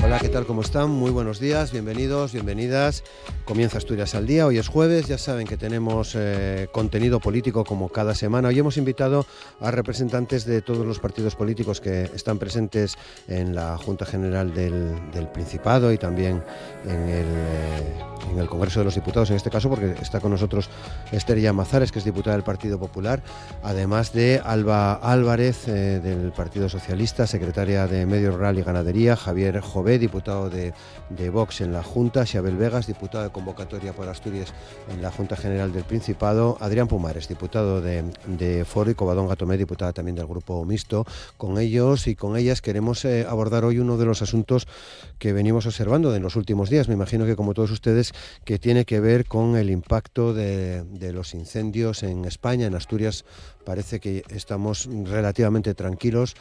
Hola, ¿qué tal? ¿Cómo están? Muy buenos días, bienvenidos, bienvenidas. Comienza Asturias al Día, hoy es jueves, ya saben que tenemos contenido político como cada semana. Hoy hemos invitado a representantes de todos los partidos políticos que están presentes en la Junta General del Principado y también en el Congreso de los Diputados, en este caso, porque está con nosotros Esther Llamazares, que es diputada del Partido Popular, además de Alba Álvarez, del Partido Socialista, secretaria de Medio Rural y Ganadería, Javier Jové, diputado de Vox en la Junta, Xabel Vegas, diputado de Convocatoria por Asturias en la Junta General del Principado, Adrián Pumares, diputado de Foro, y Covadonga Tomé, diputada también del Grupo Mixto. Con ellos y con ellas queremos abordar hoy uno de los asuntos que venimos observando en los últimos días, me imagino que como todos ustedes, que tiene que ver con el impacto de los incendios en España, en Asturias. Parece que estamos relativamente tranquilos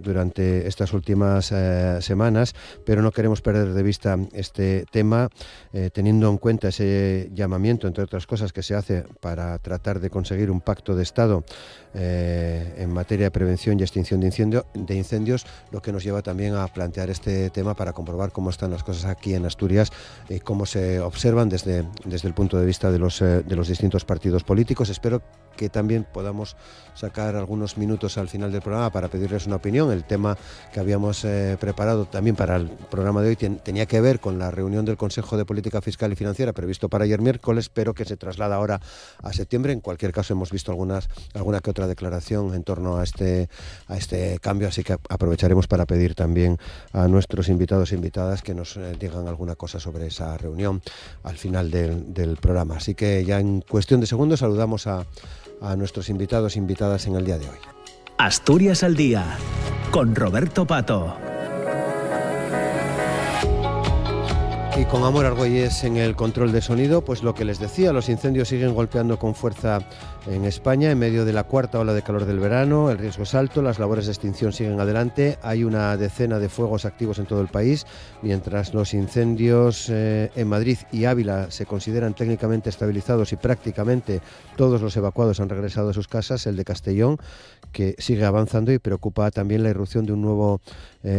durante estas últimas semanas, pero no queremos perder de vista este tema, teniendo en cuenta ese llamamiento, entre otras cosas, que se hace para tratar de conseguir un pacto de Estado en materia de prevención y extinción de incendios, lo que nos lleva también a plantear este tema para comprobar cómo están las cosas aquí en Asturias y cómo se observan desde el punto de vista de los distintos partidos políticos. Espero que también podamos sacar algunos minutos al final del programa para pedirles una opinión. El tema que habíamos preparado también para el programa de hoy tenía que ver con la reunión del Consejo de Política Fiscal y Financiera previsto para ayer miércoles, pero que se traslada ahora a septiembre. En cualquier caso, hemos visto alguna que otra declaración en torno a este cambio, así que aprovecharemos para pedir también a nuestros invitados e invitadas que nos digan alguna cosa sobre esa reunión al final del programa. Así que ya en cuestión de segundos saludamos a nuestros invitados e invitadas en el día de hoy. Asturias al Día, con Roberto Pato. Y con Amor Argüelles en el control de sonido, pues lo que les decía, los incendios siguen golpeando con fuerza en España en medio de la cuarta ola de calor del verano. El riesgo es alto, las labores de extinción siguen adelante, hay una decena de fuegos activos en todo el país, mientras los incendios en Madrid y Ávila se consideran técnicamente estabilizados y prácticamente todos los evacuados han regresado a sus casas. El de Castellón, que sigue avanzando, y preocupa también la irrupción de un nuevo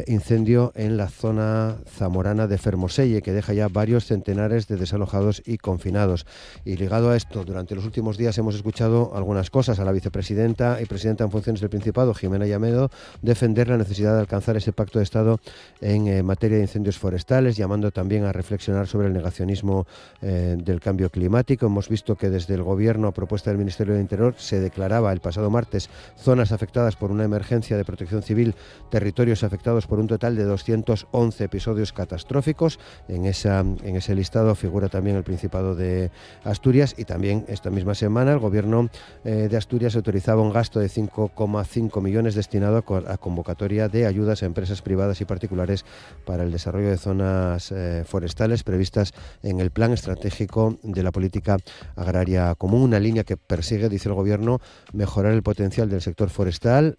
incendio en la zona zamorana de Fermoselle, que deja ya varios centenares de desalojados y confinados. Y ligado a esto, durante los últimos días hemos escuchado algunas cosas a la vicepresidenta y presidenta en funciones del Principado, Jimena Llamedo, defender la necesidad de alcanzar ese pacto de Estado en materia de incendios forestales, llamando también a reflexionar sobre el negacionismo del cambio climático. Hemos visto que desde el Gobierno, a propuesta del Ministerio del Interior, se declaraba el pasado martes zonas afectadas por una emergencia de protección civil, territorios afectados por un total de 211 episodios catastróficos. En ese listado figura también el Principado de Asturias, y también esta misma semana el Gobierno de Asturias autorizaba un gasto de 5,5 millones destinado a convocatoria de ayudas a empresas privadas y particulares para el desarrollo de zonas forestales previstas en el Plan Estratégico de la Política Agraria Común, una línea que persigue, dice el Gobierno, mejorar el potencial del sector forestal,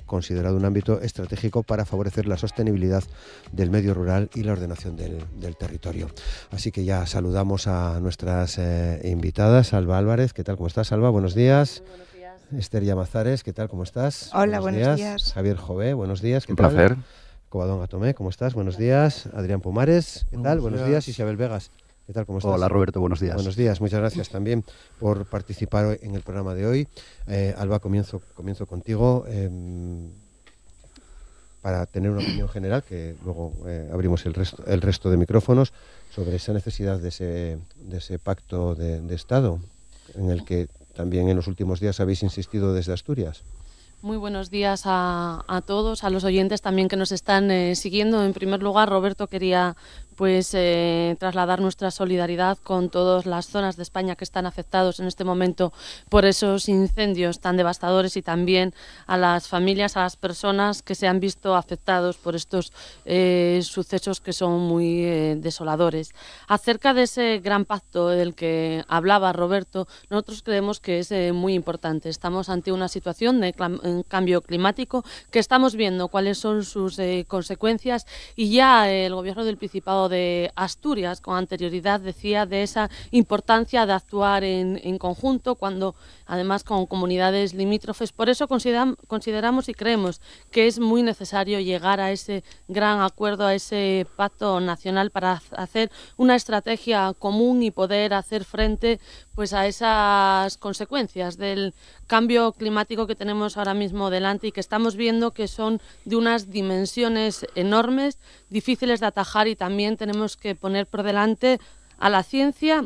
considerado un ámbito estratégico para favorecer la sostenibilidad del medio rural y la ordenación del territorio. Así que ya saludamos a nuestras invitadas. Alba Álvarez, ¿qué tal? ¿Cómo estás, Alba? Buenos días. Buenos días. Esther Llamazares, ¿qué tal? ¿Cómo estás? Hola, buenos días. Javier Jové, buenos días. ¿Qué tal? Un placer. Covadonga Tomé, ¿cómo estás? Buenos días. Adrián Pumares, ¿qué tal? Buenos días. Y Xabel Vegas, ¿qué tal? ¿Cómo estás? Hola, Roberto, buenos días. Buenos días, muchas gracias también por participar en el programa de hoy. Alba, comienzo contigo. Para tener una opinión general, que luego abrimos el resto de micrófonos, sobre esa necesidad de ese pacto de Estado, en el que también en los últimos días habéis insistido desde Asturias. Muy buenos días a todos, a los oyentes también que nos están siguiendo. En primer lugar, Roberto, quería trasladar nuestra solidaridad con todas las zonas de España que están afectados en este momento por esos incendios tan devastadores, y también a las familias, a las personas que se han visto afectados por estos sucesos que son muy desoladores. Acerca de ese gran pacto del que hablaba Roberto, nosotros creemos que es muy importante. Estamos ante una situación de cambio climático que estamos viendo cuáles son sus consecuencias, y ya el Gobierno del Principado Diputado de Asturias con anterioridad decía de esa importancia de actuar en conjunto, cuando además con comunidades limítrofes. Por eso consideramos y creemos que es muy necesario llegar a ese gran acuerdo, a ese pacto nacional para hacer una estrategia común y poder hacer frente pues a esas consecuencias del cambio climático que tenemos ahora mismo delante y que estamos viendo que son de unas dimensiones enormes, difíciles de atajar, y también tenemos que poner por delante a la ciencia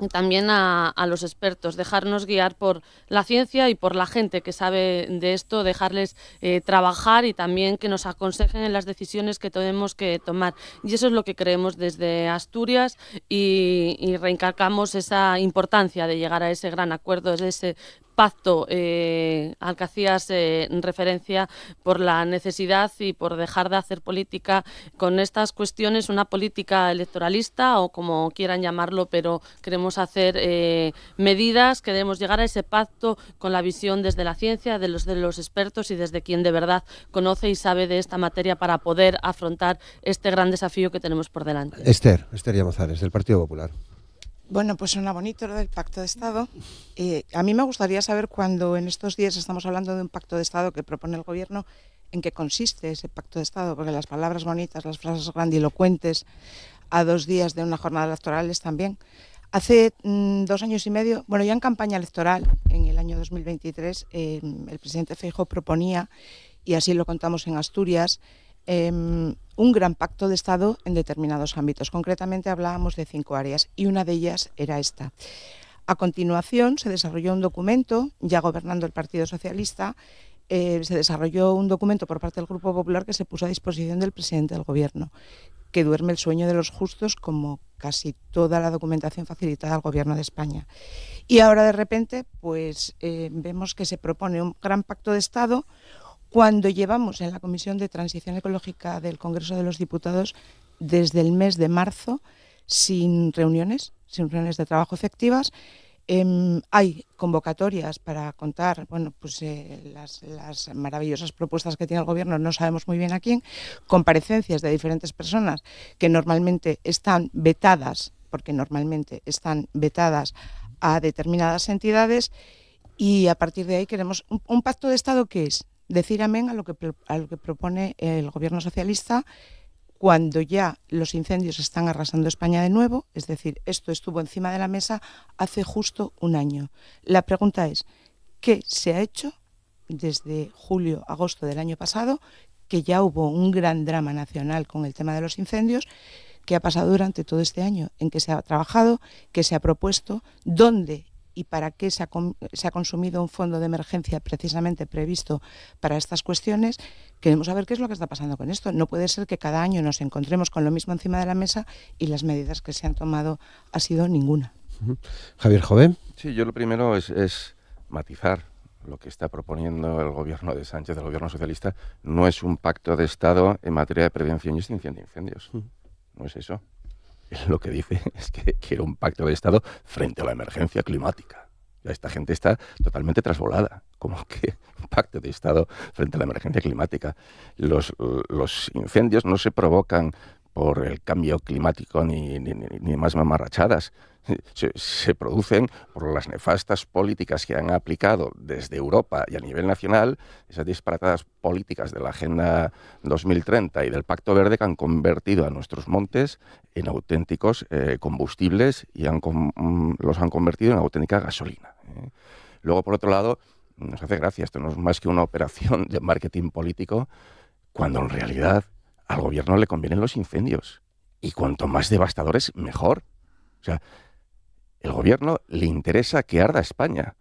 y también a los expertos, dejarnos guiar por la ciencia y por la gente que sabe de esto, dejarles trabajar y también que nos aconsejen en las decisiones que tenemos que tomar. Y eso es lo que creemos desde Asturias y recalcamos esa importancia de llegar a ese gran acuerdo, de ese pacto al que hacías referencia, por la necesidad y por dejar de hacer política con estas cuestiones, una política electoralista o como quieran llamarlo, pero queremos hacer medidas, queremos llegar a ese pacto con la visión desde la ciencia, de los expertos y desde quien de verdad conoce y sabe de esta materia para poder afrontar este gran desafío que tenemos por delante. Esther Llamazares, del Partido Popular. Bueno, pues suena bonito lo del Pacto de Estado. A mí me gustaría saber, cuando en estos días estamos hablando de un Pacto de Estado que propone el Gobierno, en qué consiste ese Pacto de Estado, porque las palabras bonitas, las frases grandilocuentes, a 2 días de una jornada electoral están bien. Hace 2 años y medio, bueno, ya en campaña electoral, en el año 2023, el presidente Feijóo proponía, y así lo contamos en Asturias, un gran pacto de Estado en determinados ámbitos. Concretamente hablábamos de 5 áreas y una de ellas era esta. A continuación se desarrolló un documento, ya gobernando el Partido Socialista, se desarrolló un documento por parte del Grupo Popular que se puso a disposición del presidente del Gobierno, que duerme el sueño de los justos, como casi toda la documentación facilitada al Gobierno de España. Y ahora de repente pues vemos que se propone un gran pacto de Estado, cuando llevamos en la Comisión de Transición Ecológica del Congreso de los Diputados desde el mes de marzo sin reuniones de trabajo efectivas. Hay convocatorias para contar las maravillosas propuestas que tiene el Gobierno, no sabemos muy bien a quién, comparecencias de diferentes personas que normalmente están vetadas, a determinadas entidades, y a partir de ahí queremos un pacto de Estado que es decir amén a lo que propone el Gobierno socialista cuando ya los incendios están arrasando España de nuevo. Es decir, esto estuvo encima de la mesa hace justo 1 año. La pregunta es, ¿qué se ha hecho desde julio, agosto del año pasado, que ya hubo un gran drama nacional con el tema de los incendios? ¿Qué ha pasado durante todo este año? ¿En qué se ha trabajado? ¿Qué se ha propuesto? ¿Dónde y para qué se ha consumido un fondo de emergencia precisamente previsto para estas cuestiones? Queremos saber qué es lo que está pasando con esto. No puede ser que cada año nos encontremos con lo mismo encima de la mesa y las medidas que se han tomado ha sido ninguna. Javier Jové. Sí, yo lo primero es matizar lo que está proponiendo el Gobierno de Sánchez, el Gobierno socialista. No es un pacto de Estado en materia de prevención y extinción de incendios. No es eso. Lo que dice es que quiere un pacto de Estado frente a la emergencia climática. Ya esta gente está totalmente trasvolada. Como que un pacto de Estado frente a la emergencia climática. Los incendios no se provocan por el cambio climático ni más mamarrachadas. Se producen por las nefastas políticas que han aplicado desde Europa y a nivel nacional, esas disparatadas políticas de la Agenda 2030 y del Pacto Verde, que han convertido a nuestros montes en auténticos combustibles y los han convertido en auténtica gasolina. Luego, por otro lado, nos hace gracia, esto no es más que una operación de marketing político, cuando en realidad al Gobierno le convienen los incendios. Y cuanto más devastadores, mejor. O sea, el Gobierno le interesa que arda España.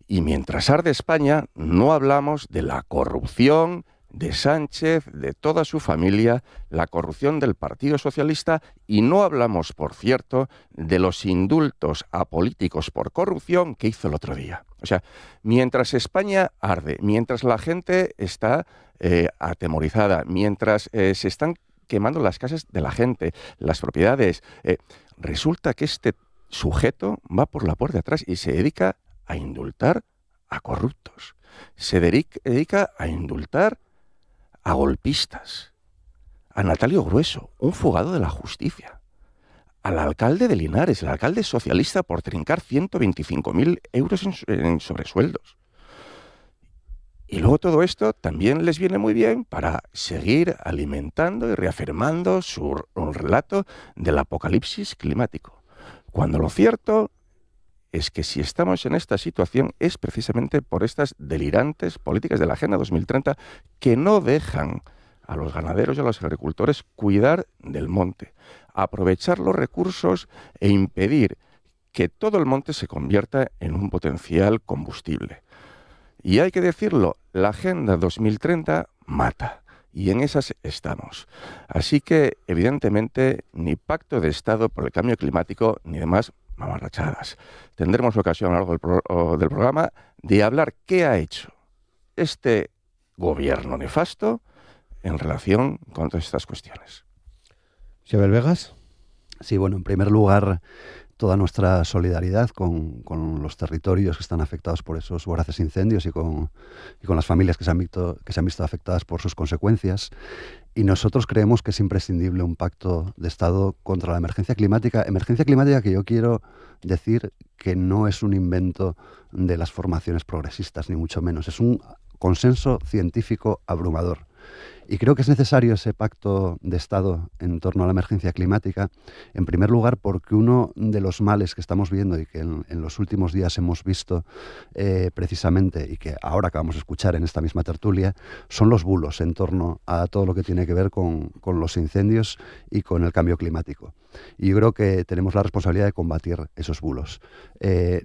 Y mientras arde España, no hablamos de la corrupción de Sánchez, de toda su familia, la corrupción del Partido Socialista, y no hablamos, por cierto, de los indultos a políticos por corrupción que hizo el otro día. O sea, mientras España arde, mientras la gente está atemorizada, mientras se están quemando las casas de la gente, las propiedades, resulta que este sujeto va por la puerta de atrás y se dedica a indultar a corruptos. Se dedica a indultar a golpistas, a Natalio Grueso, un fugado de la justicia, al alcalde de Linares, el alcalde socialista, por trincar 125.000 euros en sobresueldos. Y luego todo esto también les viene muy bien para seguir alimentando y reafirmando un relato del apocalipsis climático. Cuando lo cierto es que si estamos en esta situación es precisamente por estas delirantes políticas de la Agenda 2030 que no dejan a los ganaderos y a los agricultores cuidar del monte, aprovechar los recursos e impedir que todo el monte se convierta en un potencial combustible. Y hay que decirlo, la Agenda 2030 mata, y en esas estamos. Así que, evidentemente, ni pacto de Estado por el cambio climático, ni demás mamarrachadas. Tendremos ocasión a lo largo del programa de hablar qué ha hecho este gobierno nefasto en relación con todas estas cuestiones. Xavier Vegas. Sí, bueno, en primer lugar, toda nuestra solidaridad con los territorios que están afectados por esos voraces incendios y con las familias que se han visto afectadas por sus consecuencias. Y nosotros creemos que es imprescindible un pacto de Estado contra la emergencia climática que yo quiero decir que no es un invento de las formaciones progresistas, ni mucho menos. Es un consenso científico abrumador. Y creo que es necesario ese pacto de Estado en torno a la emergencia climática, en primer lugar porque uno de los males que estamos viendo y que en los últimos días hemos visto precisamente y que ahora acabamos de escuchar en esta misma tertulia, son los bulos en torno a todo lo que tiene que ver con los incendios y con el cambio climático. Y yo creo que tenemos la responsabilidad de combatir esos bulos.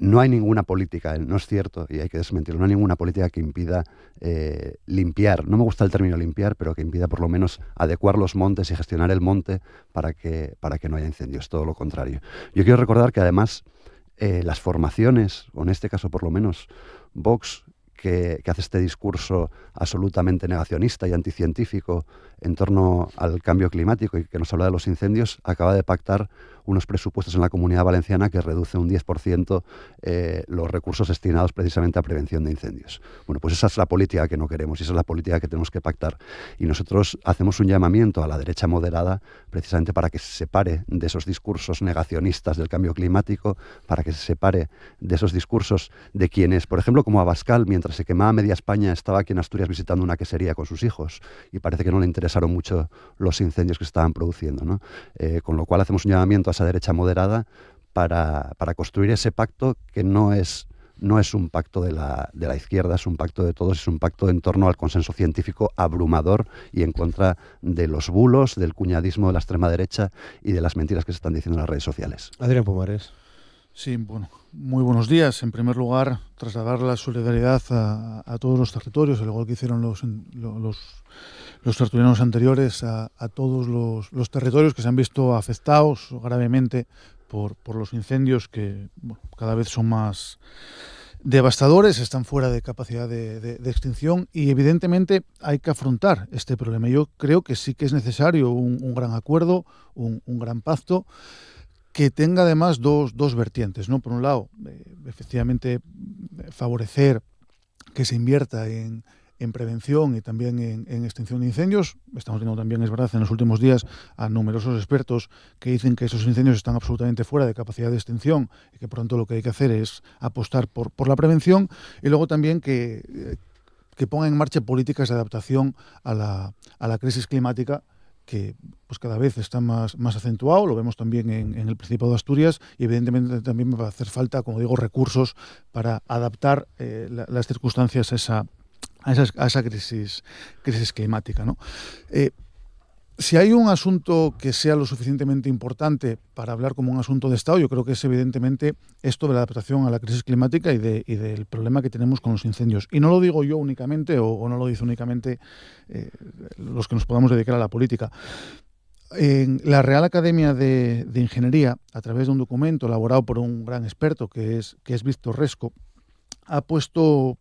No hay ninguna política, no es cierto, y hay que desmentirlo, no hay ninguna política que impida limpiar, no me gusta el término limpiar, pero que impida por lo menos adecuar los montes y gestionar el monte para que no haya incendios, todo lo contrario. Yo quiero recordar que además las formaciones, o en este caso por lo menos Vox, que hace este discurso absolutamente negacionista y anticientífico en torno al cambio climático y que nos habla de los incendios, acaba de pactar unos presupuestos en la Comunidad Valenciana que reduce un 10% los recursos destinados precisamente a prevención de incendios. Bueno, pues esa es la política que no queremos y esa es la política que tenemos que pactar. Y nosotros hacemos un llamamiento a la derecha moderada precisamente para que se separe de esos discursos negacionistas del cambio climático, para que se separe de esos discursos de quienes, por ejemplo, como Abascal, mientras se quemaba media España, estaba aquí en Asturias visitando una quesería con sus hijos y parece que no le interesaron mucho los incendios que estaban produciendo, ¿no? Con lo cual hacemos un llamamiento a esa derecha moderada para construir ese pacto que no es un pacto de la izquierda, es un pacto de todos, es un pacto en torno al consenso científico abrumador y en contra de los bulos, del cuñadismo de la extrema derecha y de las mentiras que se están diciendo en las redes sociales. Adrián Pumares. Sí, bueno, muy buenos días. En primer lugar, trasladar la solidaridad a todos los territorios, al igual que hicieron los tertulianos anteriores, a todos los territorios que se han visto afectados gravemente por los incendios que cada vez son más devastadores, están fuera de capacidad de extinción y evidentemente hay que afrontar este problema. Yo creo que sí que es necesario un gran acuerdo, un gran pacto, que tenga además dos vertientes, ¿no? Por un lado, efectivamente, favorecer que se invierta en prevención y también en extinción de incendios. Estamos viendo también, es verdad, en los últimos días a numerosos expertos que dicen que esos incendios están absolutamente fuera de capacidad de extinción y que por tanto lo que hay que hacer es apostar por la prevención y luego también que ponga en marcha políticas de adaptación a la crisis climática que pues cada vez está más acentuado, lo vemos también en el Principado de Asturias y evidentemente también va a hacer falta, como digo, recursos para adaptar las circunstancias a esa crisis climática, ¿no? Si hay un asunto que sea lo suficientemente importante para hablar como un asunto de Estado, yo creo que es evidentemente esto de la adaptación a la crisis climática y del problema que tenemos con los incendios. Y no lo digo yo únicamente o no lo dice únicamente los que nos podamos dedicar a la política. En la Real Academia de Ingeniería, a través de un documento elaborado por un gran experto que es Víctor Resco, ha puesto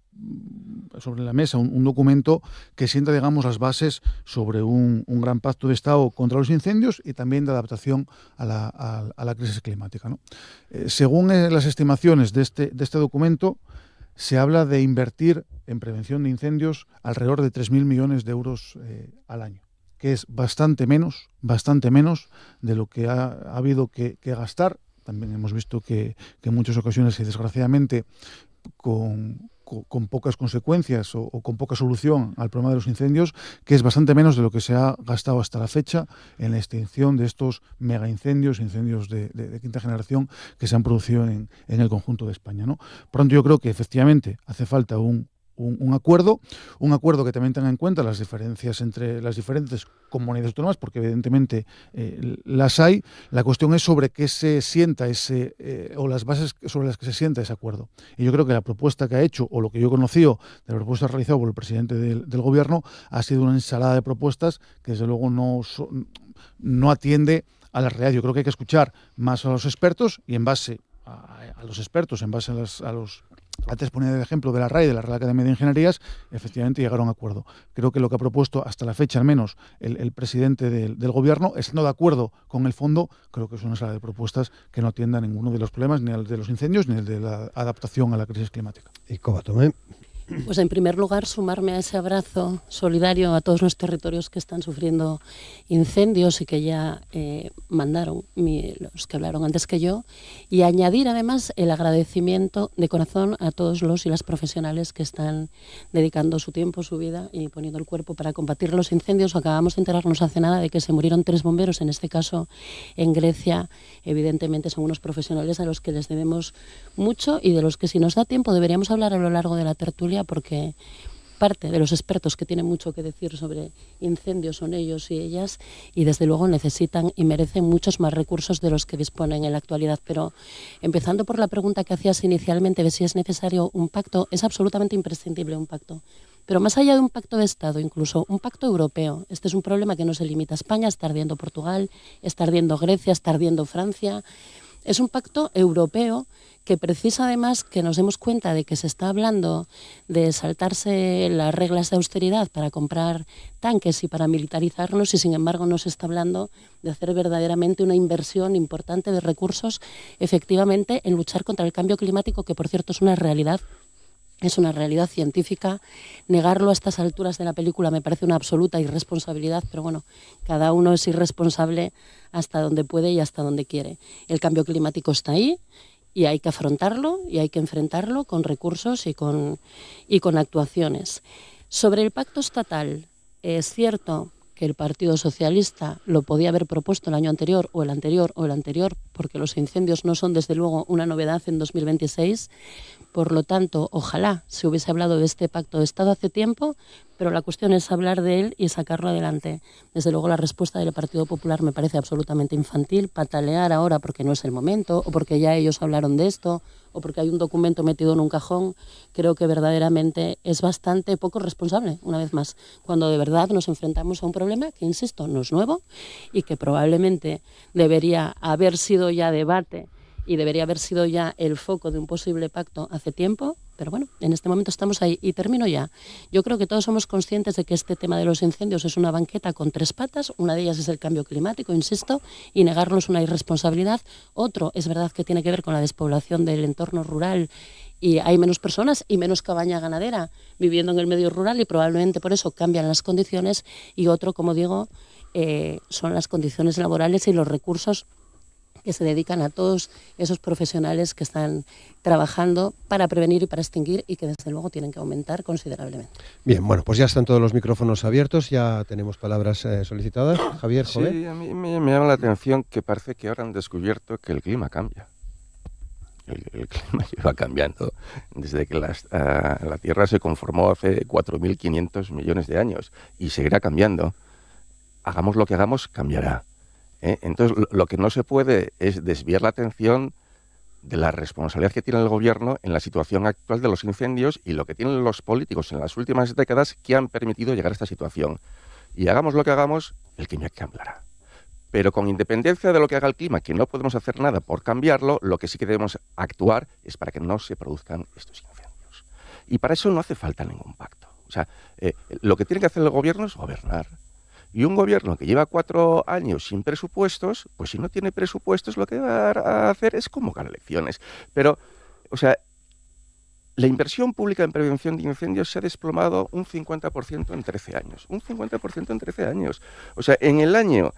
sobre la mesa un documento que sienta, digamos, las bases sobre un gran pacto de Estado contra los incendios y también de adaptación a la crisis climática, ¿no? Según las estimaciones de este documento, se habla de invertir en prevención de incendios alrededor de 3.000 millones de euros al año, que es bastante menos de lo que ha habido que gastar. También hemos visto que en muchas ocasiones, y desgraciadamente, con pocas consecuencias o con poca solución al problema de los incendios, que es bastante menos de lo que se ha gastado hasta la fecha en la extinción de estos mega incendios de quinta generación que se han producido en el conjunto de España, ¿no? Por tanto, yo creo que efectivamente hace falta un acuerdo que también tenga en cuenta las diferencias entre las diferentes comunidades autónomas, porque evidentemente las hay. La cuestión es sobre qué se sienta o las bases sobre las que se sienta ese acuerdo. Y yo creo que la propuesta que ha hecho, o lo que yo he conocido de la propuesta realizada por el presidente del Gobierno, ha sido una ensalada de propuestas que desde luego no atiende a la realidad. Yo creo que hay que escuchar más a los expertos y en base a los expertos, en base a los... Antes ponía el ejemplo de la RAI, de la Real Academia de Ingenierías, efectivamente llegaron a un acuerdo. Creo que lo que ha propuesto hasta la fecha, al menos, el presidente del Gobierno, estando de acuerdo con el fondo, creo que es una sala de propuestas que no atienda a ninguno de los problemas, ni al de los incendios, ni el de la adaptación a la crisis climática. Y Cobatome. Pues en primer lugar, sumarme a ese abrazo solidario a todos los territorios que están sufriendo incendios y que ya mandaron los que hablaron antes que yo, y añadir además el agradecimiento de corazón a todos los y las profesionales que están dedicando su tiempo, su vida y poniendo el cuerpo para combatir los incendios. Acabamos de enterarnos hace nada de que se murieron 3 bomberos, en este caso en Grecia. Evidentemente son unos profesionales a los que les debemos mucho y de los que, si nos da tiempo, deberíamos hablar a lo largo de la tertulia, porque parte de los expertos que tienen mucho que decir sobre incendios son ellos y ellas, y desde luego necesitan y merecen muchos más recursos de los que disponen en la actualidad. Pero empezando por la pregunta que hacías inicialmente de si es necesario un pacto, es absolutamente imprescindible un pacto. Pero más allá de un pacto de Estado, incluso un pacto europeo. Este es un problema que no se limita a España, está ardiendo Portugal, está ardiendo Grecia, está ardiendo Francia. Es un pacto europeo que precisa además que nos demos cuenta de que se está hablando de saltarse las reglas de austeridad para comprar tanques y para militarizarnos, y sin embargo no se está hablando de hacer verdaderamente una inversión importante de recursos efectivamente en luchar contra el cambio climático, que por cierto es una realidad científica. Negarlo a estas alturas de la película me parece una absoluta irresponsabilidad, pero bueno, cada uno es irresponsable hasta donde puede y hasta donde quiere. El cambio climático está ahí y hay que afrontarlo y hay que enfrentarlo con recursos y con actuaciones. Sobre el pacto estatal, es cierto que el Partido Socialista lo podía haber propuesto el año anterior o el anterior o el anterior, porque los incendios no son desde luego una novedad en 2026. Por lo tanto, ojalá se hubiese hablado de este pacto de Estado hace tiempo, pero la cuestión es hablar de él y sacarlo adelante. Desde luego la respuesta del Partido Popular me parece absolutamente infantil. Patalear ahora porque no es el momento, o porque ya ellos hablaron de esto, o porque hay un documento metido en un cajón, creo que verdaderamente es bastante poco responsable, una vez más, cuando de verdad nos enfrentamos a un problema que, insisto, no es nuevo y que probablemente debería haber sido ya debate y debería haber sido ya el foco de un posible pacto hace tiempo, pero bueno, en este momento estamos ahí. Y termino ya. Yo creo que todos somos conscientes de que este tema de los incendios es una banqueta con 3 patas. Una de ellas es el cambio climático, insisto, y negarlo es una irresponsabilidad. Otro es verdad que tiene que ver con la despoblación del entorno rural, y hay menos personas y menos cabaña ganadera viviendo en el medio rural, y probablemente por eso cambian las condiciones. Y otro, como digo, son las condiciones laborales y los recursos que se dedican a todos esos profesionales que están trabajando para prevenir y para extinguir, y que desde luego tienen que aumentar considerablemente. Bien, bueno, pues ya están todos los micrófonos abiertos, ya tenemos palabras solicitadas. Javier, joven. Sí, a mí me llama la atención que parece que ahora han descubierto que el clima cambia. El clima lleva cambiando desde que la Tierra se conformó hace 4.500 millones de años, y seguirá cambiando. Hagamos lo que hagamos, cambiará. Entonces, lo que no se puede es desviar la atención de la responsabilidad que tiene el gobierno en la situación actual de los incendios y lo que tienen los políticos en las últimas décadas que han permitido llegar a esta situación. Y hagamos lo que hagamos, el clima cambiará. Pero con independencia de lo que haga el clima, que no podemos hacer nada por cambiarlo, lo que sí que debemos actuar es para que no se produzcan estos incendios. Y para eso no hace falta ningún pacto. O sea, lo que tiene que hacer el gobierno es gobernar. Y un gobierno que lleva 4 años sin presupuestos, pues si no tiene presupuestos, lo que va a hacer es convocar elecciones. Pero, o sea, la inversión pública en prevención de incendios se ha desplomado un 50% en 13 años. Un 50% en 13 años. O sea, en el año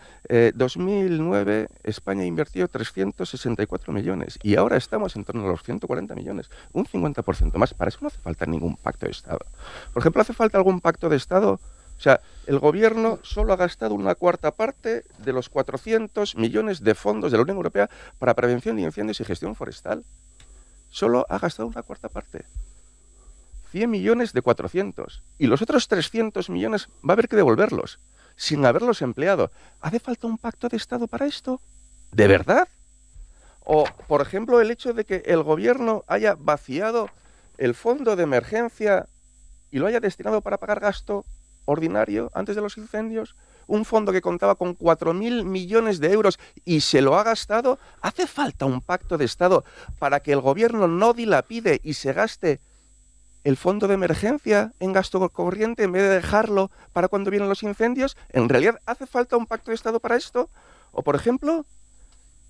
2009 España invirtió 364 millones y ahora estamos en torno a los 140 millones. Un 50% más. Para eso no hace falta ningún pacto de Estado. Por ejemplo, ¿hace falta algún pacto de Estado? O sea, el gobierno solo ha gastado una cuarta parte de los 400 millones de fondos de la Unión Europea para prevención de incendios y gestión forestal. Solo ha gastado una cuarta parte. 100 millones de 400. Y los otros 300 millones va a haber que devolverlos, sin haberlos empleado. ¿Hace falta un pacto de Estado para esto? ¿De verdad? O, por ejemplo, el hecho de que el gobierno haya vaciado el fondo de emergencia y lo haya destinado para pagar gasto ordinario antes de los incendios. Un fondo que contaba con 4.000 millones de euros y se lo ha gastado. ¿Hace falta un pacto de Estado para que el gobierno no dilapide y se gaste el fondo de emergencia en gasto corriente en vez de dejarlo para cuando vienen los incendios? ¿En realidad hace falta un pacto de Estado para esto? O, por ejemplo,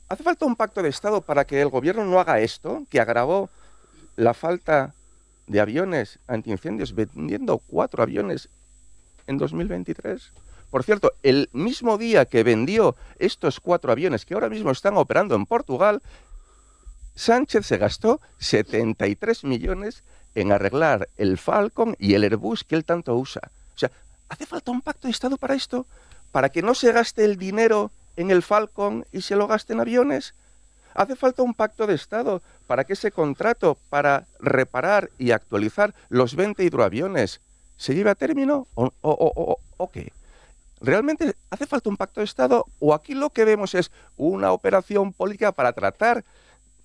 ¿hace falta un pacto de Estado para que el gobierno no haga esto, que agravó la falta de aviones antiincendios vendiendo 4 aviones en 2023? Por cierto, el mismo día que vendió estos 4 aviones que ahora mismo están operando en Portugal, Sánchez se gastó 73 millones en arreglar el Falcon y el Airbus que él tanto usa. O sea, ¿hace falta un pacto de Estado para esto? ¿Para que no se gaste el dinero en el Falcon y se lo gaste en aviones? ¿Hace falta un pacto de Estado para que ese contrato para reparar y actualizar los 20 hidroaviones se lleve a término? ¿O qué? ¿Realmente hace falta un pacto de Estado o aquí lo que vemos es una operación política para tratar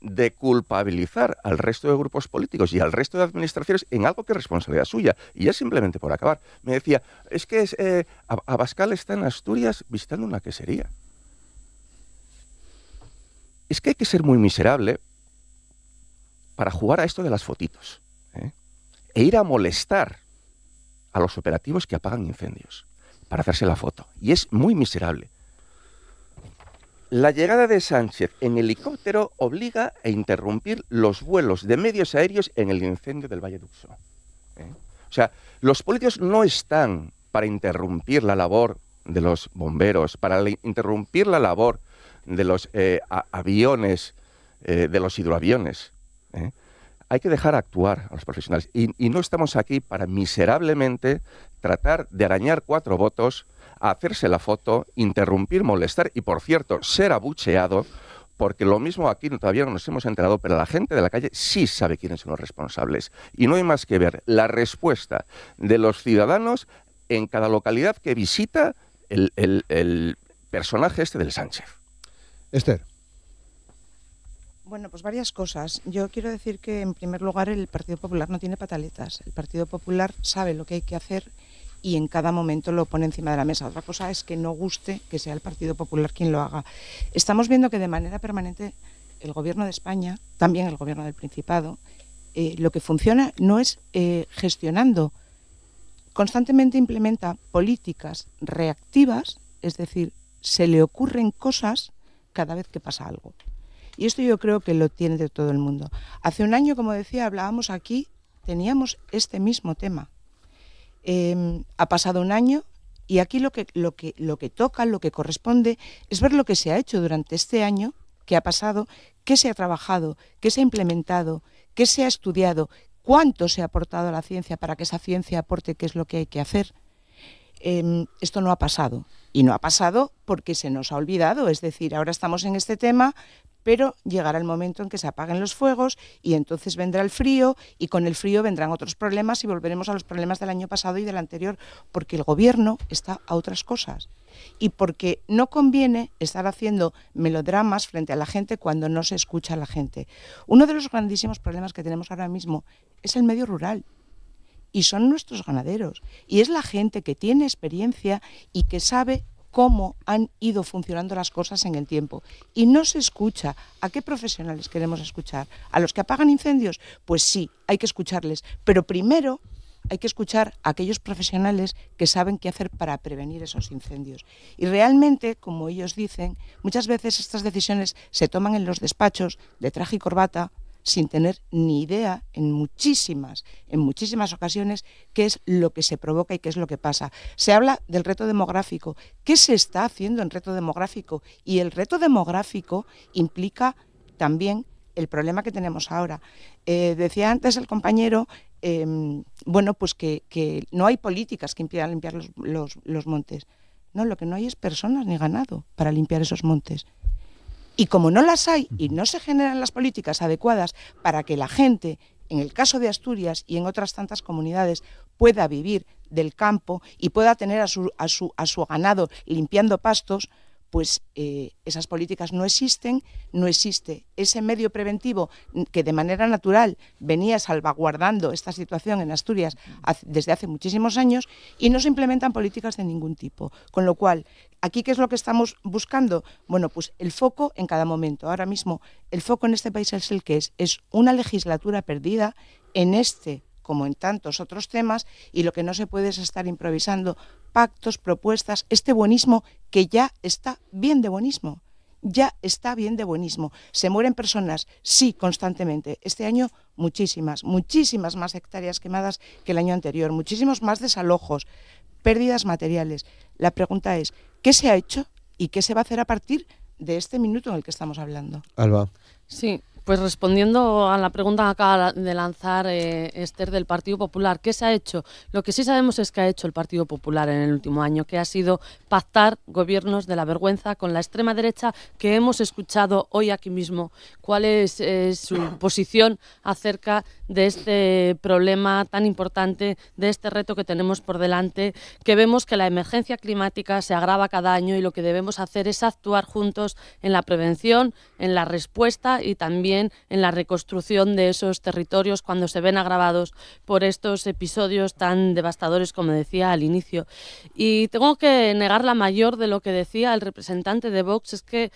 de culpabilizar al resto de grupos políticos y al resto de administraciones en algo que es responsabilidad suya? Y ya simplemente por acabar, me decía, es que Abascal está en Asturias visitando una quesería. Es que hay que ser muy miserable para jugar a esto de las fotitos, e ir a molestar a los operativos que apagan incendios para hacerse la foto. Y es muy miserable. La llegada de Sánchez en helicóptero obliga a interrumpir los vuelos de medios aéreos en el incendio del Valle d'Uxó. O sea, los políticos no están para interrumpir la labor de los bomberos, para interrumpir la labor de los aviones, de los hidroaviones. Hay que dejar actuar a los profesionales. Y no estamos aquí para miserablemente tratar de arañar 4 votos, hacerse la foto, interrumpir, molestar y, por cierto, ser abucheado, porque lo mismo aquí todavía no nos hemos enterado, pero la gente de la calle sí sabe quiénes son los responsables. Y no hay más que ver la respuesta de los ciudadanos en cada localidad que visita el personaje este del Sánchez. Esther. Bueno, pues varias cosas. Yo quiero decir que, en primer lugar, el Partido Popular no tiene pataletas. El Partido Popular sabe lo que hay que hacer y en cada momento lo pone encima de la mesa. Otra cosa es que no guste que sea el Partido Popular quien lo haga. Estamos viendo que de manera permanente el Gobierno de España, también el Gobierno del Principado, lo que funciona no es gestionando. Constantemente implementa políticas reactivas, es decir, se le ocurren cosas cada vez que pasa algo. Y esto yo creo que lo tiene de todo el mundo. Hace un año, como decía, hablábamos aquí, teníamos este mismo tema. Ha pasado un año y aquí lo que toca, lo que corresponde, es ver lo que se ha hecho durante este año, qué ha pasado, qué se ha trabajado, qué se ha implementado, qué se ha estudiado, cuánto se ha aportado a la ciencia para que esa ciencia aporte qué es lo que hay que hacer. Esto no ha pasado. Y no ha pasado porque se nos ha olvidado. Es decir, ahora estamos en este tema, pero llegará el momento en que se apaguen los fuegos y entonces vendrá el frío y con el frío vendrán otros problemas y volveremos a los problemas del año pasado y del anterior, porque el gobierno está a otras cosas y porque no conviene estar haciendo melodramas frente a la gente cuando no se escucha a la gente. Uno de los grandísimos problemas que tenemos ahora mismo es el medio rural. Y son nuestros ganaderos. Y es la gente que tiene experiencia y que sabe cómo han ido funcionando las cosas en el tiempo. Y no se escucha. ¿A qué profesionales queremos escuchar? ¿A los que apagan incendios? Pues sí, hay que escucharles. Pero primero hay que escuchar a aquellos profesionales que saben qué hacer para prevenir esos incendios. Y realmente, como ellos dicen, muchas veces estas decisiones se toman en los despachos de traje y corbata, sin tener ni idea en muchísimas ocasiones qué es lo que se provoca y qué es lo que pasa. Se habla del reto demográfico. ¿Qué se está haciendo en reto demográfico? Y el reto demográfico implica también el problema que tenemos ahora. Decía antes el compañero, pues que no hay políticas que impidan limpiar los montes. No, lo que no hay es personas ni ganado para limpiar esos montes. Y como no las hay y no se generan las políticas adecuadas para que la gente, en el caso de Asturias y en otras tantas comunidades, pueda vivir del campo y pueda tener a su ganado limpiando pastos, pues esas políticas no existen, no existe ese medio preventivo que de manera natural venía salvaguardando esta situación en Asturias desde hace muchísimos años, y no se implementan políticas de ningún tipo. Con lo cual, ¿aquí qué es lo que estamos buscando? Bueno, pues el foco en cada momento. Ahora mismo el foco en este país es el que es una legislatura perdida en este como en tantos otros temas, y lo que no se puede es estar improvisando pactos, propuestas, este buenismo que ya está bien de buenismo, ya está bien de buenismo. Se mueren personas, sí, constantemente. Este año muchísimas más hectáreas quemadas que el año anterior, muchísimos más desalojos, pérdidas materiales. La pregunta es, ¿qué se ha hecho y qué se va a hacer a partir de este minuto en el que estamos hablando? Alba. Sí. Pues respondiendo a la pregunta que acaba de lanzar Esther del Partido Popular, ¿qué se ha hecho? Lo que sí sabemos es que ha hecho el Partido Popular en el último año, que ha sido pactar gobiernos de la vergüenza con la extrema derecha, que hemos escuchado hoy aquí mismo cuál es su posición acerca de este problema tan importante, de este reto que tenemos por delante, que vemos que la emergencia climática se agrava cada año y lo que debemos hacer es actuar juntos en la prevención, en la respuesta y también en la reconstrucción de esos territorios cuando se ven agravados por estos episodios tan devastadores, como decía al inicio. Y tengo que negar la mayor de lo que decía el representante de Vox, es que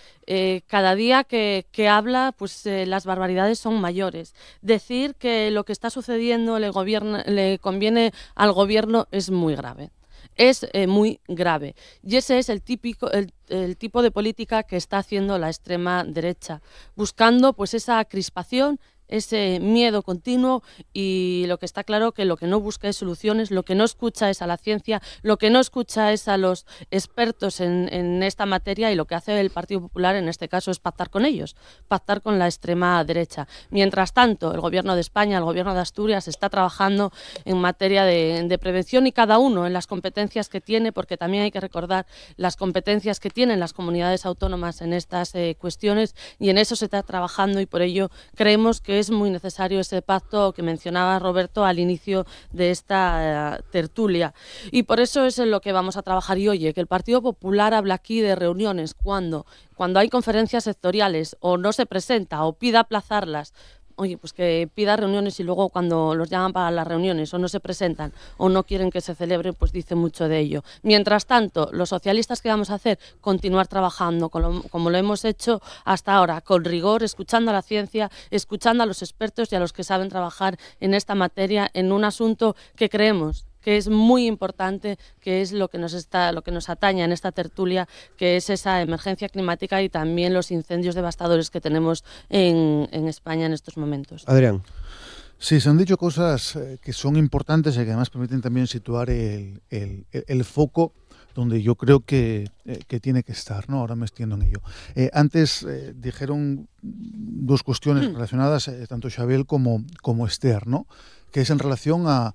cada día que habla, pues las barbaridades son mayores. Decir que lo que está sucediendo le conviene al gobierno es muy grave. Es muy grave, y ese es el tipo de política que está haciendo la extrema derecha, buscando pues esa crispación, ese miedo continuo, y lo que está claro que lo que no busca es soluciones, lo que no escucha es a la ciencia, lo que no escucha es a los expertos en esta materia, y lo que hace el Partido Popular en este caso es pactar con ellos, pactar con la extrema derecha. Mientras tanto, el Gobierno de España, el Gobierno de Asturias está trabajando en materia de prevención, y cada uno en las competencias que tiene, porque también hay que recordar las competencias que tienen las comunidades autónomas en estas cuestiones, y en eso se está trabajando, y por ello creemos que es muy necesario ese pacto que mencionaba Roberto al inicio de esta tertulia. Y por eso es en lo que vamos a trabajar. Y oye, que el Partido Popular habla aquí de reuniones cuando hay conferencias sectoriales o no se presenta o pida aplazarlas. Oye, pues que pida reuniones y luego cuando los llaman para las reuniones o no se presentan o no quieren que se celebren, pues dice mucho de ello. Mientras tanto, los socialistas, ¿qué vamos a hacer? Continuar trabajando como lo hemos hecho hasta ahora, con rigor, escuchando a la ciencia, escuchando a los expertos y a los que saben trabajar en esta materia, en un asunto que creemos que es muy importante, que es lo que nos atañe en esta tertulia, que es esa emergencia climática y también los incendios devastadores que tenemos en España en estos momentos. Adrián. Sí, se han dicho cosas que son importantes y que además permiten también situar el foco donde yo creo que tiene que estar, ¿no? Ahora me extiendo en ello. Antes dijeron dos cuestiones relacionadas, tanto Xabel como Esther, ¿no? Que es en relación a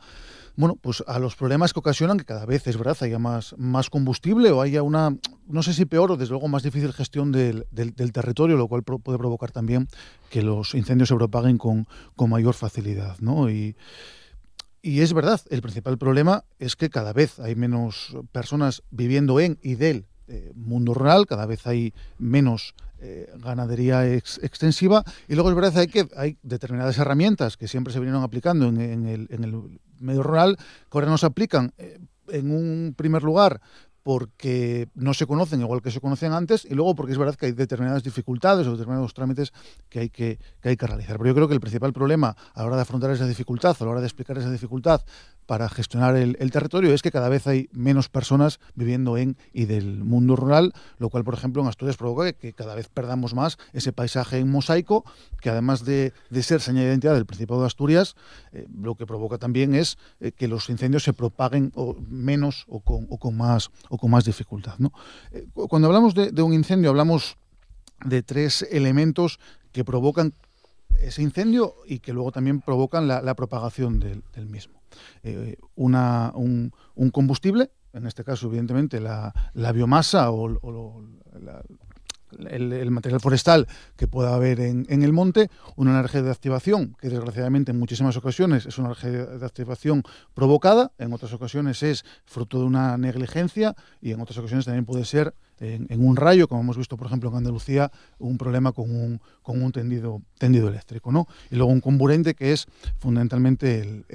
los problemas que ocasionan que cada vez, es verdad, haya más combustible o haya una, no sé si peor o desde luego más difícil gestión del territorio, lo cual puede provocar también que los incendios se propaguen con mayor facilidad, ¿no? Y es verdad, el principal problema es que cada vez hay menos personas viviendo en y del mundo rural, cada vez hay menos ganadería extensiva, y luego es verdad que hay determinadas herramientas que siempre se vinieron aplicando en el medio rural, que ahora no se aplican en un primer lugar porque no se conocen igual que se conocían antes, y luego porque es verdad que hay determinadas dificultades o determinados trámites que hay que realizar. Pero yo creo que el principal problema a la hora de afrontar esa dificultad, a la hora de explicar esa dificultad, para gestionar el territorio es que cada vez hay menos personas viviendo en y del mundo rural, lo cual, por ejemplo, en Asturias provoca que cada vez perdamos más ese paisaje en mosaico, que además de ser señal de identidad del Principado de Asturias, lo que provoca también es que los incendios se propaguen menos o con más dificultad, ¿no? Cuando hablamos de un incendio, hablamos de 3 elementos que provocan ese incendio y que luego también provocan la propagación del mismo. Un combustible, en este caso evidentemente la biomasa o el material forestal que pueda haber en el monte, una energía de activación que desgraciadamente en muchísimas ocasiones es una energía de activación provocada, en otras ocasiones es fruto de una negligencia y en otras ocasiones también puede ser en un rayo, como hemos visto por ejemplo en Andalucía, un problema con un tendido eléctrico, ¿no? Y luego un comburente que es fundamentalmente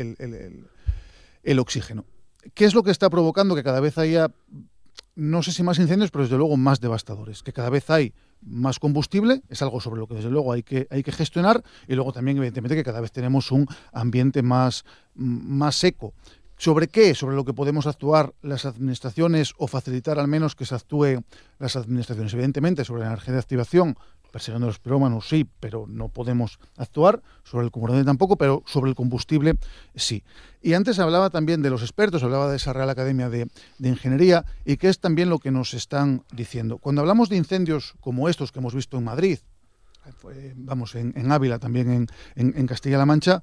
el oxígeno. ¿Qué es lo que está provocando que cada vez haya, no sé si más incendios, pero desde luego más devastadores? Que cada vez hay más combustible, es algo sobre lo que desde luego hay que gestionar, y luego también evidentemente que cada vez tenemos un ambiente más seco. ¿Sobre qué? Sobre lo que podemos actuar las administraciones o facilitar al menos que se actúe las administraciones. Evidentemente sobre la energía de activación, persiguiendo los pirómanos sí, pero no podemos actuar, sobre el comburente tampoco, pero sobre el combustible sí. Y antes hablaba también de los expertos, hablaba de esa Real Academia de Ingeniería, y que es también lo que nos están diciendo. Cuando hablamos de incendios como estos que hemos visto en Madrid, en Ávila, también en Castilla-La Mancha,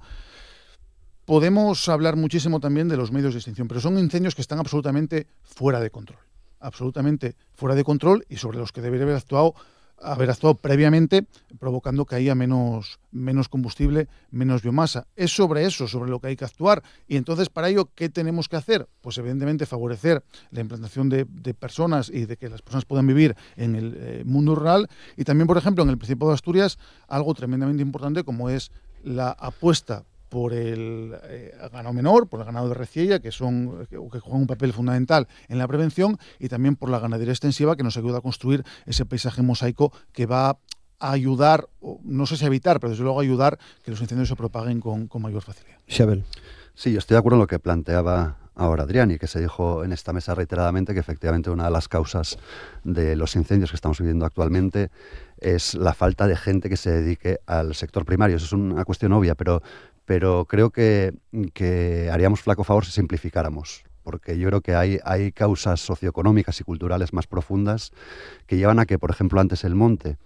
podemos hablar muchísimo también de los medios de extinción, pero son incendios que están absolutamente fuera de control. Absolutamente fuera de control y sobre los que debería haber actuado previamente, provocando que haya menos combustible, menos biomasa. Es sobre eso, sobre lo que hay que actuar. Y entonces, para ello, ¿qué tenemos que hacer? Pues evidentemente favorecer la implantación de personas y de que las personas puedan vivir en el mundo rural. Y también, por ejemplo, en el Principado de Asturias, algo tremendamente importante como es la apuesta por el ganado menor, por el ganado de reciella, que juegan un papel fundamental en la prevención, y también por la ganadería extensiva, que nos ayuda a construir ese paisaje mosaico que va a ayudar, no sé si a evitar, pero desde luego a ayudar que los incendios se propaguen con mayor facilidad. Xabel. Sí, yo estoy de acuerdo en lo que planteaba ahora Adrián y que se dijo en esta mesa reiteradamente, que efectivamente una de las causas de los incendios que estamos viviendo actualmente es la falta de gente que se dedique al sector primario. Eso es una cuestión obvia, pero creo que haríamos flaco favor si simplificáramos, porque yo creo que hay causas socioeconómicas y culturales más profundas que llevan a que, por ejemplo, antes el monte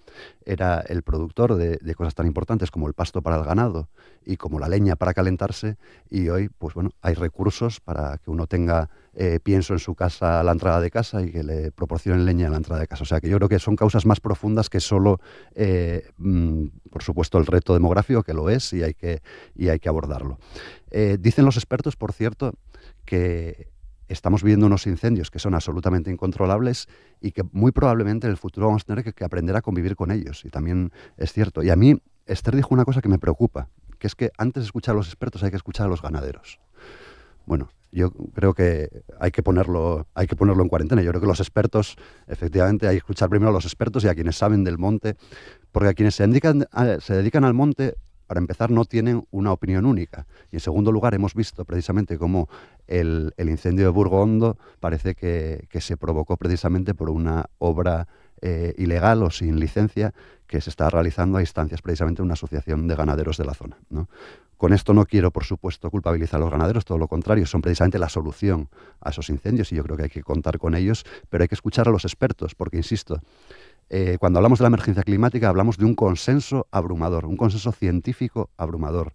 era el productor de cosas tan importantes como el pasto para el ganado y como la leña para calentarse, y hoy, pues bueno, hay recursos para que uno tenga pienso en su casa a la entrada de casa y que le proporcionen leña a la entrada de casa. O sea que yo creo que son causas más profundas que solo, por supuesto, el reto demográfico, que lo es y hay que abordarlo. Dicen los expertos, por cierto, que estamos viviendo unos incendios que son absolutamente incontrolables y que muy probablemente en el futuro vamos a tener que aprender a convivir con ellos. Y también es cierto. Y a mí, Esther dijo una cosa que me preocupa, que es que antes de escuchar a los expertos hay que escuchar a los ganaderos. Bueno, yo creo que hay que ponerlo en cuarentena. Yo creo que los expertos, efectivamente, hay que escuchar primero a los expertos y a quienes saben del monte, porque a quienes se dedican al monte, para empezar, no tienen una opinión única. Y en segundo lugar, hemos visto precisamente cómo el incendio de Burgo Hondo parece que se provocó precisamente por una obra ilegal o sin licencia que se está realizando a instancias precisamente de una asociación de ganaderos de la zona, ¿no? Con esto no quiero, por supuesto, culpabilizar a los ganaderos, todo lo contrario, son precisamente la solución a esos incendios y yo creo que hay que contar con ellos, pero hay que escuchar a los expertos, porque, insisto, cuando hablamos de la emergencia climática hablamos de un consenso abrumador, un consenso científico abrumador,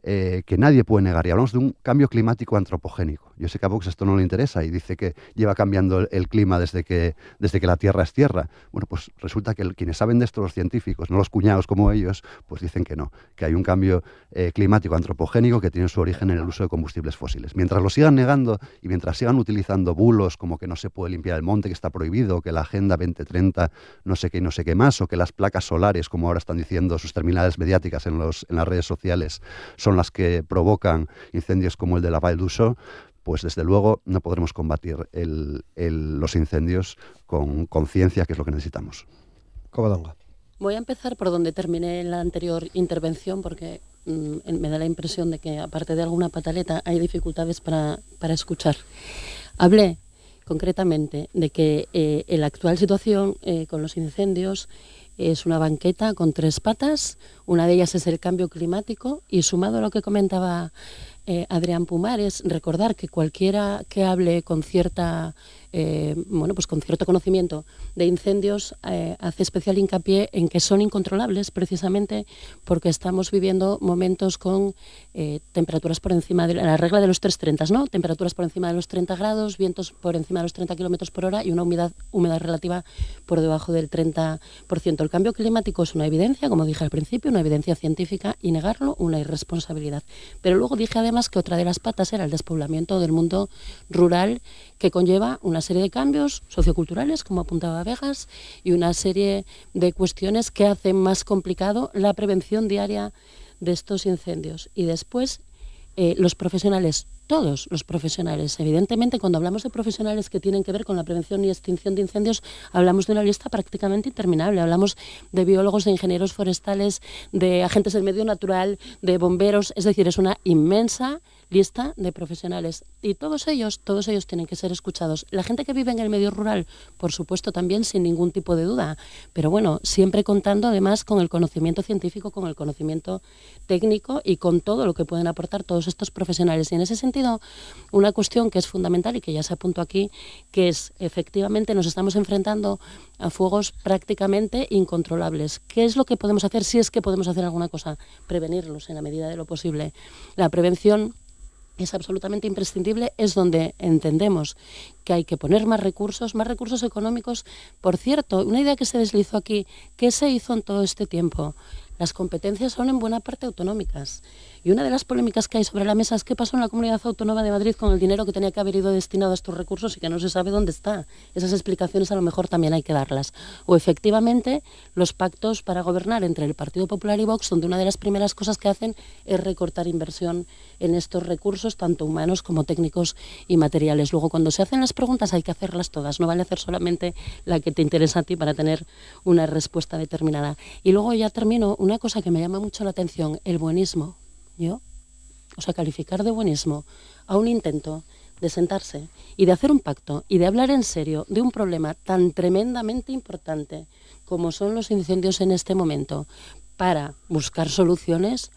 que nadie puede negar, y hablamos de un cambio climático antropogénico. Yo sé que a Vox esto no le interesa y dice que lleva cambiando el clima desde que la Tierra es Tierra. Bueno, pues resulta que quienes saben de esto, los científicos, no los cuñados como ellos, pues dicen que no, que hay un cambio climático antropogénico que tiene su origen en el uso de combustibles fósiles. Mientras lo sigan negando y mientras sigan utilizando bulos como que no se puede limpiar el monte, que está prohibido, que la Agenda 2030 no sé qué y no sé qué más, o que las placas solares, como ahora están diciendo sus terminales mediáticas en las redes sociales, son las que provocan incendios como el de la Vall d'Uixó, pues desde luego no podremos combatir los incendios con conciencia, que es lo que necesitamos. Covadonga. Voy a empezar por donde terminé en la anterior intervención, porque me da la impresión de que, aparte de alguna pataleta, hay dificultades para escuchar. Hablé concretamente de que en la actual situación con los incendios es una banqueta con 3 patas. Una de ellas es el cambio climático, y sumado a lo que comentaba Adrián Pumar, es recordar que cualquiera que hable con cierta pues con cierto conocimiento de incendios hace especial hincapié en que son incontrolables, precisamente porque estamos viviendo momentos con temperaturas por encima de la regla de los 330, ¿no? Temperaturas por encima de los 30 grados, vientos por encima de los 30 kilómetros por hora y una humedad relativa por debajo del 30%. El cambio climático es una evidencia, como dije al principio, una evidencia científica, y negarlo una irresponsabilidad. Pero luego dije además que otra de las patas era el despoblamiento del mundo rural, que conlleva una serie de cambios socioculturales, como apuntaba Vegas, y una serie de cuestiones que hacen más complicado la prevención diaria de estos incendios. Y después, los profesionales, todos los profesionales, evidentemente cuando hablamos de profesionales que tienen que ver con la prevención y extinción de incendios, hablamos de una lista prácticamente interminable. Hablamos de biólogos, de ingenieros forestales, de agentes del medio natural, de bomberos, es decir, es una inmensa lista de profesionales, y todos ellos tienen que ser escuchados. La gente que vive en el medio rural, por supuesto, también, sin ningún tipo de duda, pero bueno, siempre contando además con el conocimiento científico, con el conocimiento técnico y con todo lo que pueden aportar todos estos profesionales. Y en ese sentido, una cuestión que es fundamental y que ya se apuntó aquí, que es, efectivamente, nos estamos enfrentando a fuegos prácticamente incontrolables. ¿Qué es lo que podemos hacer, si es que podemos hacer alguna cosa? Prevenirlos en la medida de lo posible. La prevención es absolutamente imprescindible, es donde entendemos que hay que poner más recursos económicos. Por cierto, una idea que se deslizó aquí, ¿qué se hizo en todo este tiempo? Las competencias son en buena parte autonómicas. Y una de las polémicas que hay sobre la mesa es qué pasó en la Comunidad Autónoma de Madrid con el dinero que tenía que haber ido destinado a estos recursos y que no se sabe dónde está. Esas explicaciones a lo mejor también hay que darlas. O efectivamente los pactos para gobernar entre el Partido Popular y Vox, donde una de las primeras cosas que hacen es recortar inversión en estos recursos, tanto humanos como técnicos y materiales. Luego, cuando se hacen las preguntas hay que hacerlas todas, no vale hacer solamente la que te interesa a ti para tener una respuesta determinada. Y luego ya termino, una cosa que me llama mucho la atención, el buenismo. Calificar de buenismo a un intento de sentarse y de hacer un pacto y de hablar en serio de un problema tan tremendamente importante como son los incendios en este momento para buscar soluciones,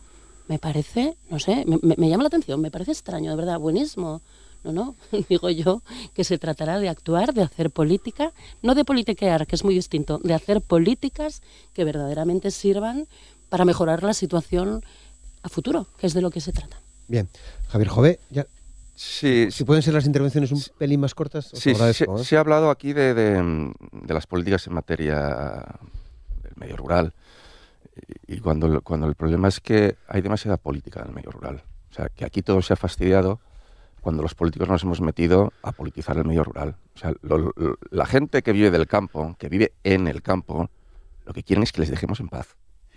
me parece, no sé, me llama la atención, me parece extraño, de verdad. Buenismo. No, digo yo que se tratará de actuar, de hacer política, no de politiquear, que es muy distinto, de hacer políticas que verdaderamente sirvan para mejorar la situación a futuro, que es de lo que se trata. Bien, Javier Jové, ya. Sí, si pueden ser las intervenciones un pelín más cortas, os agradezco, se ha hablado aquí de las políticas en materia del medio rural, y cuando el problema es que hay demasiada política en el medio rural. O sea, que aquí todo se ha fastidiado cuando los políticos nos hemos metido a politizar el medio rural. O sea, la gente que vive del campo, que vive en el campo, lo que quieren es que les dejemos en paz.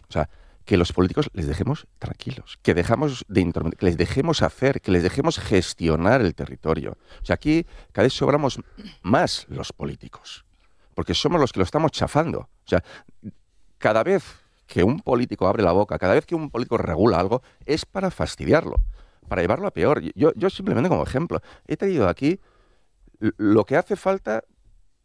O sea, que los políticos les dejemos tranquilos, que les dejemos hacer, que les dejemos gestionar el territorio. O sea, aquí cada vez sobramos más los políticos, porque somos los que lo estamos chafando. O sea, cada vez que un político abre la boca, cada vez que un político regula algo, es para fastidiarlo, para llevarlo a peor. Yo simplemente, como ejemplo, he traído aquí lo que hace falta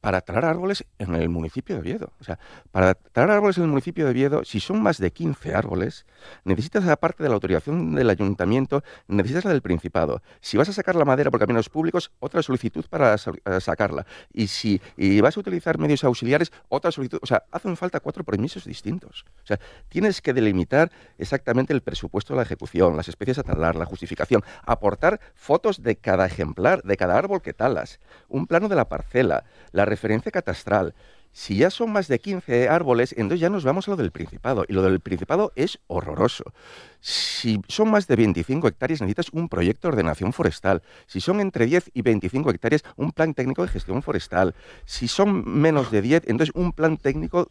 para talar árboles en el municipio de Oviedo. O sea, para talar árboles en el municipio de Oviedo, si son más de 15 árboles, necesitas, aparte de la autorización del ayuntamiento, necesitas la del Principado. Si vas a sacar la madera por caminos públicos, otra solicitud para sacarla. Y vas a utilizar medios auxiliares, otra solicitud. O sea, hacen falta 4 permisos distintos. O sea, tienes que delimitar exactamente el presupuesto de la ejecución, las especies a talar, la justificación, aportar fotos de cada ejemplar, de cada árbol que talas, un plano de la parcela, la referencia catastral. Si ya son más de 15 árboles, entonces ya nos vamos a lo del Principado. Y lo del Principado es horroroso. Si son más de 25 hectáreas, necesitas un proyecto de ordenación forestal. Si son entre 10 y 25 hectáreas, un plan técnico de gestión forestal. Si son menos de 10, entonces un plan técnico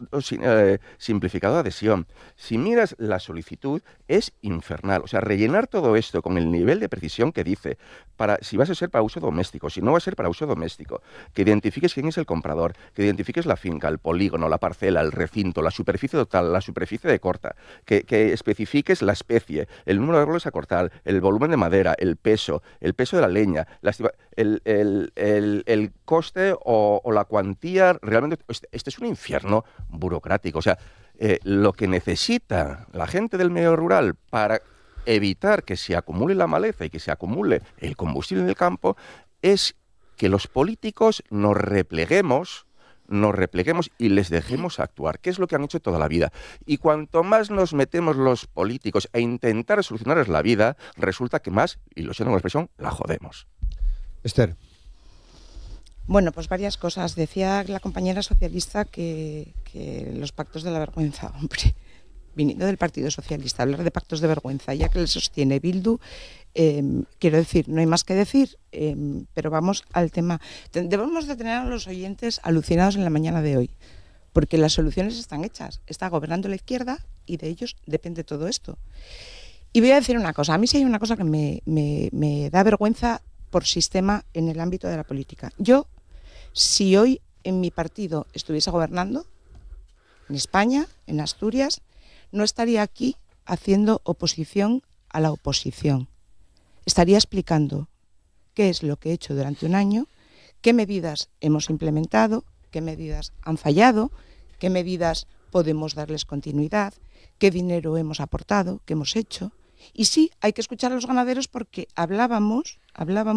simplificado de adhesión. Si miras la solicitud, es infernal. O sea, rellenar todo esto con el nivel de precisión que dice, si vas a ser para uso doméstico, si no va a ser para uso doméstico, que identifiques quién es el comprador, que identifiques la finca, finca, el polígono, la parcela, el recinto, la superficie total, la superficie de corta, que especifiques la especie, el número de árboles a cortar, el volumen de madera, el peso de la leña, el coste o la cuantía. Realmente, este es un infierno burocrático. O sea, lo que necesita la gente del medio rural para evitar que se acumule la maleza y que se acumule el combustible en el campo es que los políticos nos repleguemos y les dejemos actuar, que es lo que han hecho toda la vida. Y cuanto más nos metemos los políticos a intentar solucionarles la vida, resulta que más, y lo siento con la expresión, la jodemos. Esther. Bueno, pues varias cosas. Decía la compañera socialista que los pactos de la vergüenza, hombre, viniendo del Partido Socialista, hablar de pactos de vergüenza, ya que le sostiene Bildu, quiero decir, no hay más que decir, pero vamos al tema. Debemos de tener a los oyentes alucinados en la mañana de hoy, porque las soluciones están hechas. Está gobernando la izquierda y de ellos depende todo esto. Y voy a decir una cosa, a mí sí hay una cosa que me da vergüenza por sistema en el ámbito de la política. Yo, si hoy en mi partido estuviese gobernando, en España, en Asturias, no estaría aquí haciendo oposición a la oposición. Estaría explicando qué es lo que he hecho durante un año, qué medidas hemos implementado, qué medidas han fallado, qué medidas podemos darles continuidad, qué dinero hemos aportado, qué hemos hecho. Y sí, hay que escuchar a los ganaderos porque hablábamos,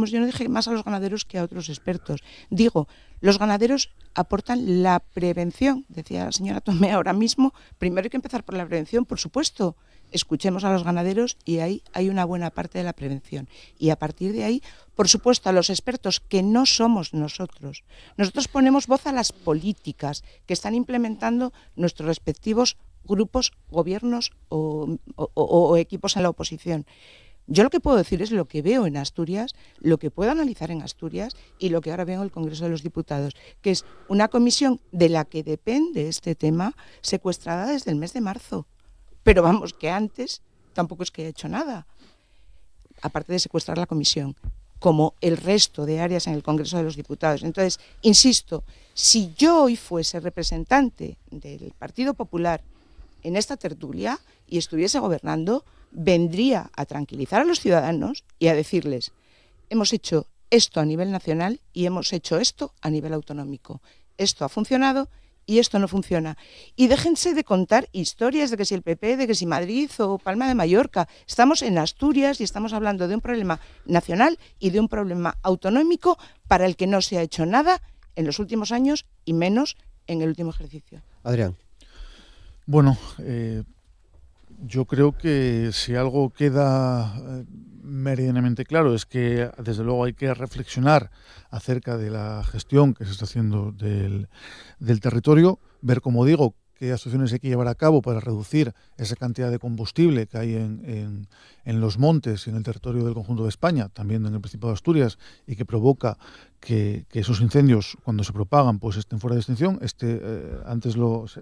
yo no dije más a los ganaderos que a otros expertos. Digo, los ganaderos aportan la prevención, decía la señora Tomé ahora mismo. Primero hay que empezar por la prevención, por supuesto. Escuchemos a los ganaderos y ahí hay una buena parte de la prevención. Y a partir de ahí, por supuesto, a los expertos, que no somos nosotros. Nosotros ponemos voz a las políticas que están implementando nuestros respectivos grupos, gobiernos o equipos en la oposición. Yo lo que puedo decir es lo que veo en Asturias, lo que puedo analizar en Asturias y lo que ahora veo en el Congreso de los Diputados, que es una comisión de la que depende este tema secuestrada desde el mes de marzo. Pero vamos, que antes tampoco es que haya hecho nada, aparte de secuestrar la comisión, como el resto de áreas en el Congreso de los Diputados. Entonces, insisto, si yo hoy fuese representante del Partido Popular en esta tertulia y estuviese gobernando, vendría a tranquilizar a los ciudadanos y a decirles, hemos hecho esto a nivel nacional y hemos hecho esto a nivel autonómico. Esto ha funcionado y esto no funciona. Y déjense de contar historias de que si el PP, de que si Madrid o Palma de Mallorca. Estamos en Asturias y estamos hablando de un problema nacional y de un problema autonómico para el que no se ha hecho nada en los últimos años y menos en el último ejercicio. Adrián. Bueno, yo creo que si algo queda meridianamente claro es que desde luego hay que reflexionar acerca de la gestión que se está haciendo del territorio, ver, como digo, qué acciones hay que llevar a cabo para reducir esa cantidad de combustible que hay en los montes y en el territorio del conjunto de España, también en el Principado de Asturias, y que provoca que esos incendios, cuando se propagan, pues estén fuera de extinción. Antes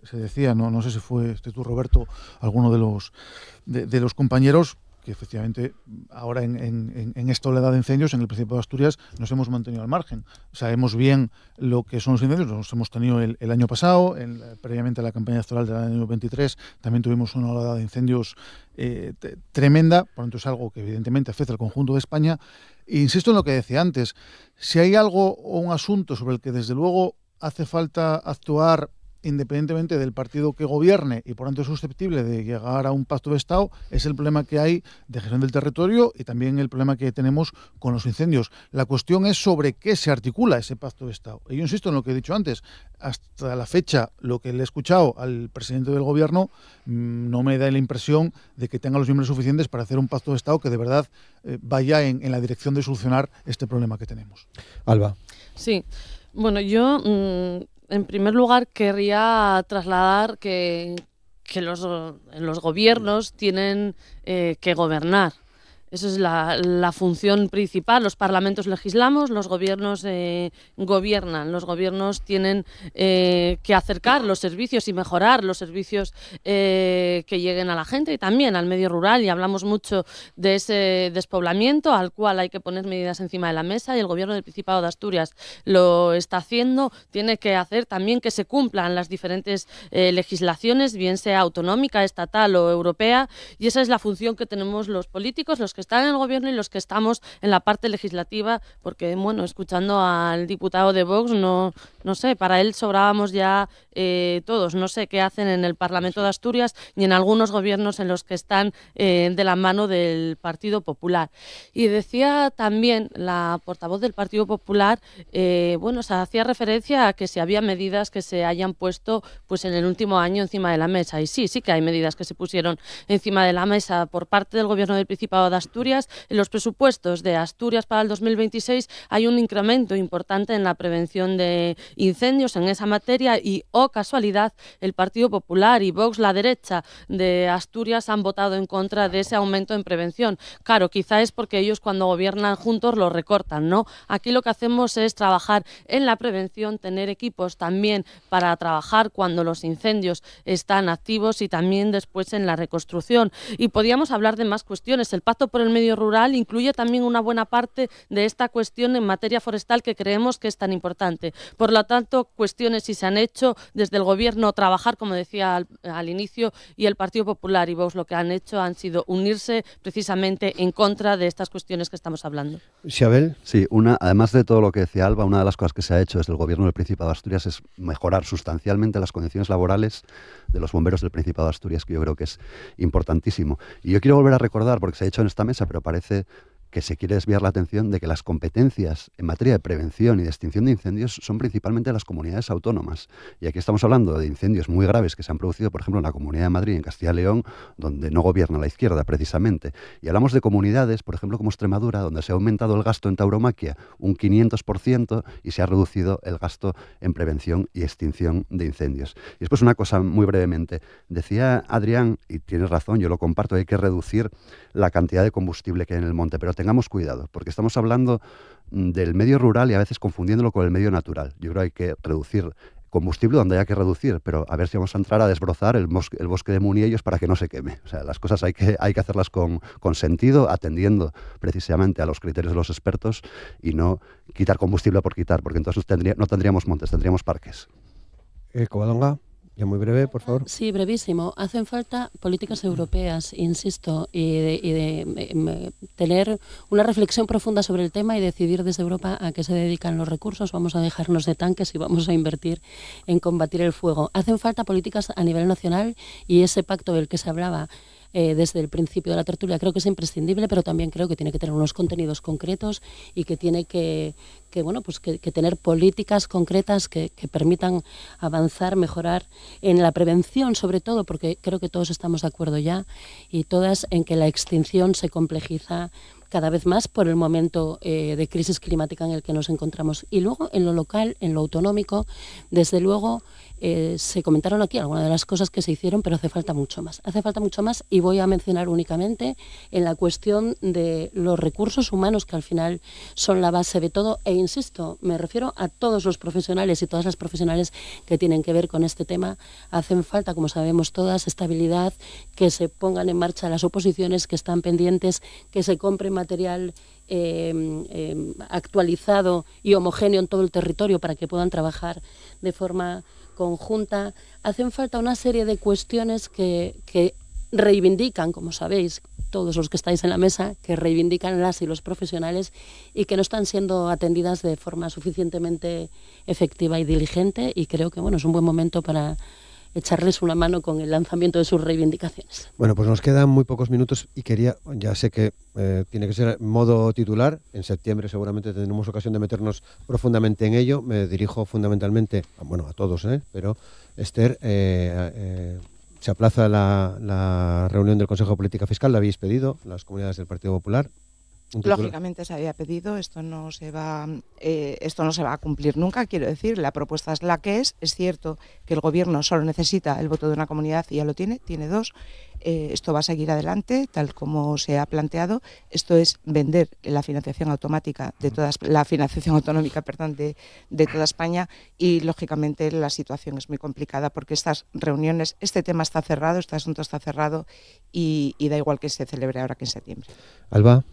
se decía, no sé si fue tú, Roberto, alguno de los compañeros, que efectivamente ahora en esta oleada de incendios en el Principado de Asturias nos hemos mantenido al margen. Sabemos bien lo que son los incendios, los hemos tenido el año pasado, previamente a la campaña electoral del año 23, también tuvimos una oleada de incendios tremenda, por lo tanto es algo que evidentemente afecta al conjunto de España. E insisto en lo que decía antes, si hay algo o un asunto sobre el que desde luego hace falta actuar independientemente del partido que gobierne y por tanto es susceptible de llegar a un pacto de Estado, es el problema que hay de gestión del territorio y también el problema que tenemos con los incendios. La cuestión es sobre qué se articula ese pacto de Estado. Y yo insisto en lo que he dicho antes, hasta la fecha lo que le he escuchado al presidente del gobierno no me da la impresión de que tenga los miembros suficientes para hacer un pacto de Estado que de verdad vaya en la dirección de solucionar este problema que tenemos. Alba. Sí, bueno, yo en primer lugar querría trasladar que en los gobiernos tienen que gobernar. Esa es la función principal. Los parlamentos legislamos, los gobiernos gobiernan. Los gobiernos tienen que acercar los servicios y mejorar los servicios que lleguen a la gente y también al medio rural. Y hablamos mucho de ese despoblamiento al cual hay que poner medidas encima de la mesa, y el Gobierno del Principado de Asturias lo está haciendo. Tiene que hacer también que se cumplan las diferentes legislaciones, bien sea autonómica, estatal o europea, y esa es la función que tenemos los políticos, los que están en el Gobierno y los que estamos en la parte legislativa, porque, bueno, escuchando al diputado de Vox, no sé, para él sobrábamos ya todos. No sé qué hacen en el Parlamento de Asturias ni en algunos gobiernos en los que están de la mano del Partido Popular. Y decía también la portavoz del Partido Popular, se hacía referencia a que si había medidas que se hayan puesto pues en el último año encima de la mesa. Y sí que hay medidas que se pusieron encima de la mesa por parte del Gobierno del Principado de Asturias. En los presupuestos de Asturias para el 2026 hay un incremento importante en la prevención de incendios en esa materia y, casualidad, el Partido Popular y Vox, la derecha de Asturias, han votado en contra de ese aumento en prevención. Claro, quizá es porque ellos cuando gobiernan juntos lo recortan, ¿no? Aquí lo que hacemos es trabajar en la prevención, tener equipos también para trabajar cuando los incendios están activos y también después en la reconstrucción. Y podíamos hablar de más cuestiones. El Pacto por el Medio Rural incluye también una buena parte de esta cuestión en materia forestal que creemos que es tan importante. Por lo tanto, cuestiones si se han hecho desde el Gobierno, trabajar, como decía al inicio, y el Partido Popular y Vox lo que han hecho han sido unirse precisamente en contra de estas cuestiones que estamos hablando. Isabel. Sí, además de todo lo que decía Alba, una de las cosas que se ha hecho desde el Gobierno del Principado de Asturias es mejorar sustancialmente las condiciones laborales de los bomberos del Principado de Asturias, que yo creo que es importantísimo. Y yo quiero volver a recordar, porque se ha hecho en esta mesa, pero parece que se quiere desviar la atención de que las competencias en materia de prevención y de extinción de incendios son principalmente de las comunidades autónomas. Y aquí estamos hablando de incendios muy graves que se han producido, por ejemplo, en la Comunidad de Madrid y en Castilla y León, donde no gobierna la izquierda, precisamente. Y hablamos de comunidades, por ejemplo, como Extremadura, donde se ha aumentado el gasto en tauromaquia un 500% y se ha reducido el gasto en prevención y extinción de incendios. Y después una cosa muy brevemente. Decía Adrián, y tienes razón, yo lo comparto, hay que reducir la cantidad de combustible que hay en el monte, pero tengamos cuidado, porque estamos hablando del medio rural y a veces confundiéndolo con el medio natural. Yo creo que hay que reducir combustible donde haya que reducir, pero a ver si vamos a entrar a desbrozar el bosque de Muniellos para que no se queme. O sea, las cosas hay que hacerlas con sentido, atendiendo precisamente a los criterios de los expertos y no quitar combustible por quitar, porque entonces no tendríamos montes, tendríamos parques. Covadonga. Ya muy breve, por favor. Sí, brevísimo. Hacen falta políticas europeas, insisto, y de tener una reflexión profunda sobre el tema y decidir desde Europa a qué se dedican los recursos. Vamos a dejarnos de tanques y vamos a invertir en combatir el fuego. Hacen falta políticas a nivel nacional y ese pacto del que se hablaba desde el principio de la tertulia creo que es imprescindible, pero también creo que tiene que tener unos contenidos concretos y que tiene que tener políticas concretas que permitan avanzar, mejorar en la prevención, sobre todo, porque creo que todos estamos de acuerdo ya y todas en que la extinción se complejiza cada vez más por el momento de crisis climática en el que nos encontramos. Y luego, en lo local, en lo autonómico, desde luego, se comentaron aquí algunas de las cosas que se hicieron, pero hace falta mucho más. Hace falta mucho más y voy a mencionar únicamente en la cuestión de los recursos humanos, que al final son la base de todo. E insisto, me refiero a todos los profesionales y todas las profesionales que tienen que ver con este tema. Hacen falta, como sabemos todas, estabilidad, que se pongan en marcha las oposiciones que están pendientes, que se compre material actualizado y homogéneo en todo el territorio para que puedan trabajar de forma conjunta. Hacen falta una serie de cuestiones que reivindican, como sabéis, todos los que estáis en la mesa, que reivindican las y los profesionales y que no están siendo atendidas de forma suficientemente efectiva y diligente, y creo que es un buen momento para echarles una mano con el lanzamiento de sus reivindicaciones. Bueno, pues nos quedan muy pocos minutos y ya sé que tiene que ser modo titular. En septiembre seguramente tendremos ocasión de meternos profundamente en ello. Me dirijo fundamentalmente, a todos, pero Esther, se aplaza la reunión del Consejo de Política Fiscal, la habéis pedido, las comunidades del Partido Popular. Lógicamente se había pedido, esto no se va a cumplir nunca, quiero decir, la propuesta es la que es cierto que el gobierno solo necesita el voto de una comunidad y ya lo tiene 2, esto va a seguir adelante tal como se ha planteado, esto es vender la financiación automática la financiación autonómica, de toda España y lógicamente la situación es muy complicada porque estas reuniones, este tema está cerrado, este asunto está cerrado y da igual que se celebre ahora que en septiembre. Alba.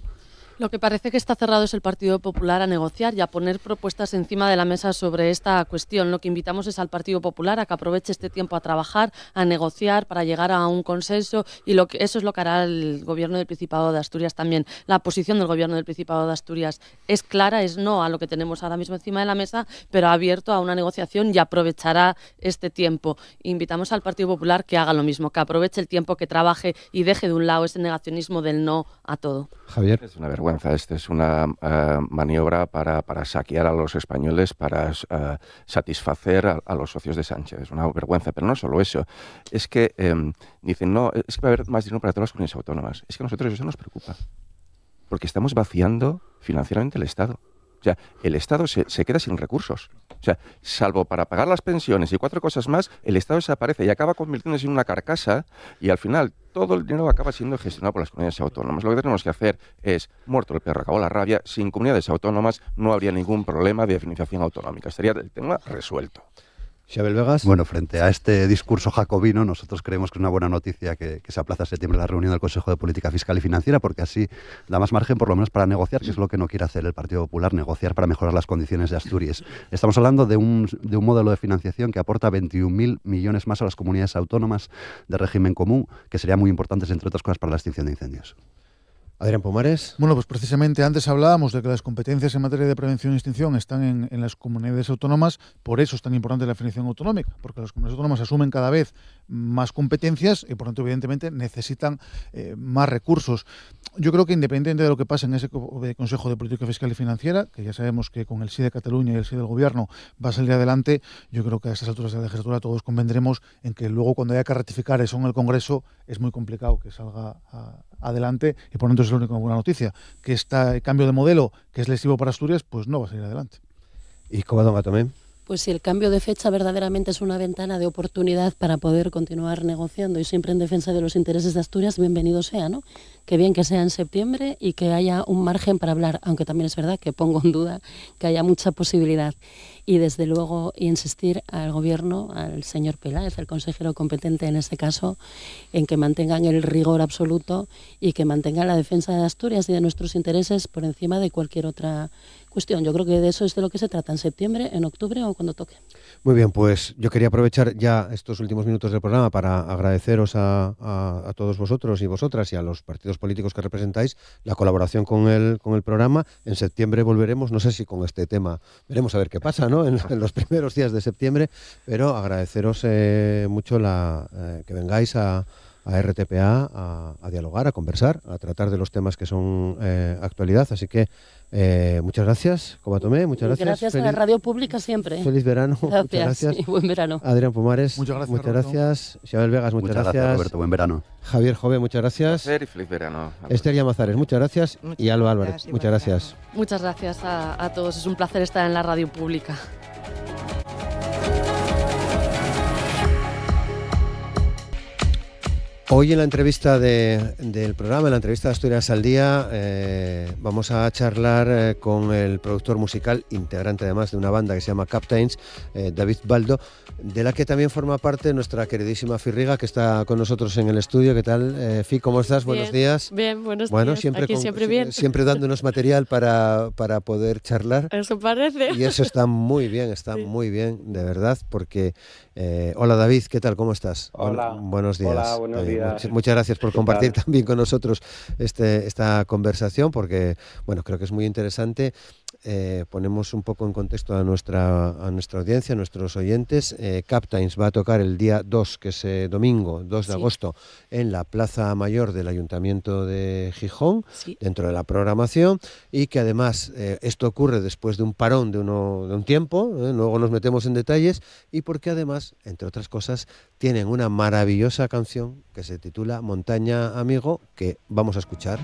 Lo que parece que está cerrado es el Partido Popular a negociar y a poner propuestas encima de la mesa sobre esta cuestión. Lo que invitamos es al Partido Popular a que aproveche este tiempo a trabajar, a negociar para llegar a un consenso y eso es lo que hará el Gobierno del Principado de Asturias también. La posición del Gobierno del Principado de Asturias es clara, es no a lo que tenemos ahora mismo encima de la mesa, pero abierto a una negociación y aprovechará este tiempo. Invitamos al Partido Popular que haga lo mismo, que aproveche el tiempo, que trabaje y deje de un lado ese negacionismo del no a todo. Javier. Es una vergüenza. Esta es una maniobra para saquear a los españoles, para satisfacer a los socios de Sánchez. Es una vergüenza, pero no solo eso. Es que dicen, no, es que va a haber más dinero para todas las comunidades autónomas. Es que a nosotros eso nos preocupa, porque estamos vaciando financieramente el Estado. O sea, el Estado se queda sin recursos. O sea, salvo para pagar las pensiones y 4 cosas más, el Estado desaparece y acaba convirtiéndose en una carcasa y al final todo el dinero acaba siendo gestionado por las comunidades autónomas. Lo que tenemos que hacer es, muerto el perro, acabó la rabia, sin comunidades autónomas no habría ningún problema de financiación autonómica. Estaría el tema resuelto. Xabel Vegas. Bueno, frente a este discurso jacobino, nosotros creemos que es una buena noticia que se aplaza a septiembre la reunión del Consejo de Política Fiscal y Financiera, porque así da más margen, por lo menos, para negociar, que es lo que no quiere hacer el Partido Popular, negociar para mejorar las condiciones de Asturias. Estamos hablando de un modelo de financiación que aporta 21.000 millones más a las comunidades autónomas de régimen común, que serían muy importantes, entre otras cosas, para la extinción de incendios. Adrián Pomares. Bueno, pues precisamente antes hablábamos de que las competencias en materia de prevención y extinción están en las comunidades autónomas, por eso es tan importante la financiación autonómica, porque las comunidades autónomas asumen cada vez más competencias y por tanto evidentemente necesitan más recursos. Yo creo que independientemente de lo que pase en ese Consejo de Política Fiscal y Financiera, que ya sabemos que con el sí de Cataluña y el sí del Gobierno va a salir adelante, yo creo que a estas alturas de la legislatura todos convendremos en que luego cuando haya que ratificar eso en el Congreso es muy complicado que salga adelante y por lo tanto es la única buena noticia, que este cambio de modelo que es lesivo para Asturias pues no va a salir adelante. ¿Y Covadonga también? Pues si el cambio de fecha verdaderamente es una ventana de oportunidad para poder continuar negociando y siempre en defensa de los intereses de Asturias, bienvenido sea, ¿no? Que bien que sea en septiembre y que haya un margen para hablar, aunque también es verdad que pongo en duda que haya mucha posibilidad. Y desde luego insistir al Gobierno, al señor Peláez, el consejero competente en este caso, en que mantengan el rigor absoluto y que mantengan la defensa de Asturias y de nuestros intereses por encima de cualquier otra cuestión. Yo creo que de eso es de lo que se trata en septiembre, en octubre o cuando toque. Muy bien, pues yo quería aprovechar ya estos últimos minutos del programa para agradeceros a todos vosotros y vosotras y a los partidos políticos que representáis la colaboración con el programa. En septiembre volveremos, no sé si con este tema, veremos a ver qué pasa, ¿no? En los primeros días de septiembre, pero agradeceros mucho que vengáis a RTPA a dialogar, a conversar, a tratar de los temas que son actualidad. Así que muchas gracias, Cobatomé, muchas gracias. Gracias a la radio pública siempre. Feliz verano. Gracias, muchas gracias. Y buen verano. Adrián Pomares, Muchas gracias. Xabel Vegas, muchas gracias. Roberto, buen verano. Javier Jove, muchas gracias. Placer y feliz verano. Esther Llamazares, muchas gracias. Y Alba Álvarez, muchas gracias. Muchas gracias a todos, es un placer estar en la radio pública. Hoy en la entrevista del programa, en la entrevista de Asturias al Día, vamos a charlar con el productor musical, integrante además de una banda que se llama Captains, David Baldo, de la que también forma parte nuestra queridísima Firriga, que está con nosotros en el estudio. ¿Qué tal, Fi? ¿Cómo estás? Bien, buenos días. Bien, buenos bueno, días. Siempre aquí siempre bien. Siempre dándonos material para poder charlar. Eso parece. Y eso está muy bien, muy bien, de verdad, porque... hola David, ¿qué tal? ¿Cómo estás? Hola. Buenos días. Hola, buenos días. Muchas gracias por compartir también con nosotros esta conversación, porque bueno, creo que es muy interesante. Ponemos un poco en contexto a nuestra audiencia, a nuestros oyentes. Captains va a tocar el día 2, que es domingo, 2 de agosto, en la Plaza Mayor del Ayuntamiento de Gijón, dentro de la programación, y que además esto ocurre después de un parón de un tiempo, luego nos metemos en detalles, y porque además, entre otras cosas, tienen una maravillosa canción que se titula Montaña Amigo, que vamos a escuchar.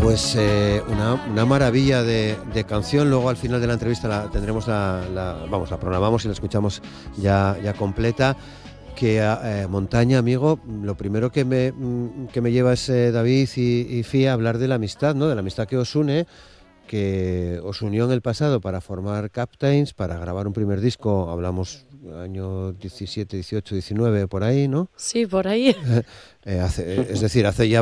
Pues una maravilla de canción. Luego al final de la entrevista tendremos la programamos y la escuchamos ya completa. Que Montaña, amigo, lo primero que me lleva es David y Fía a hablar de la amistad, ¿no? De la amistad que os une, que os unió en el pasado para formar Captains, para grabar un primer disco. Hablamos año 17, 18, 19, por ahí, ¿no? Sí, por ahí. Es decir, hace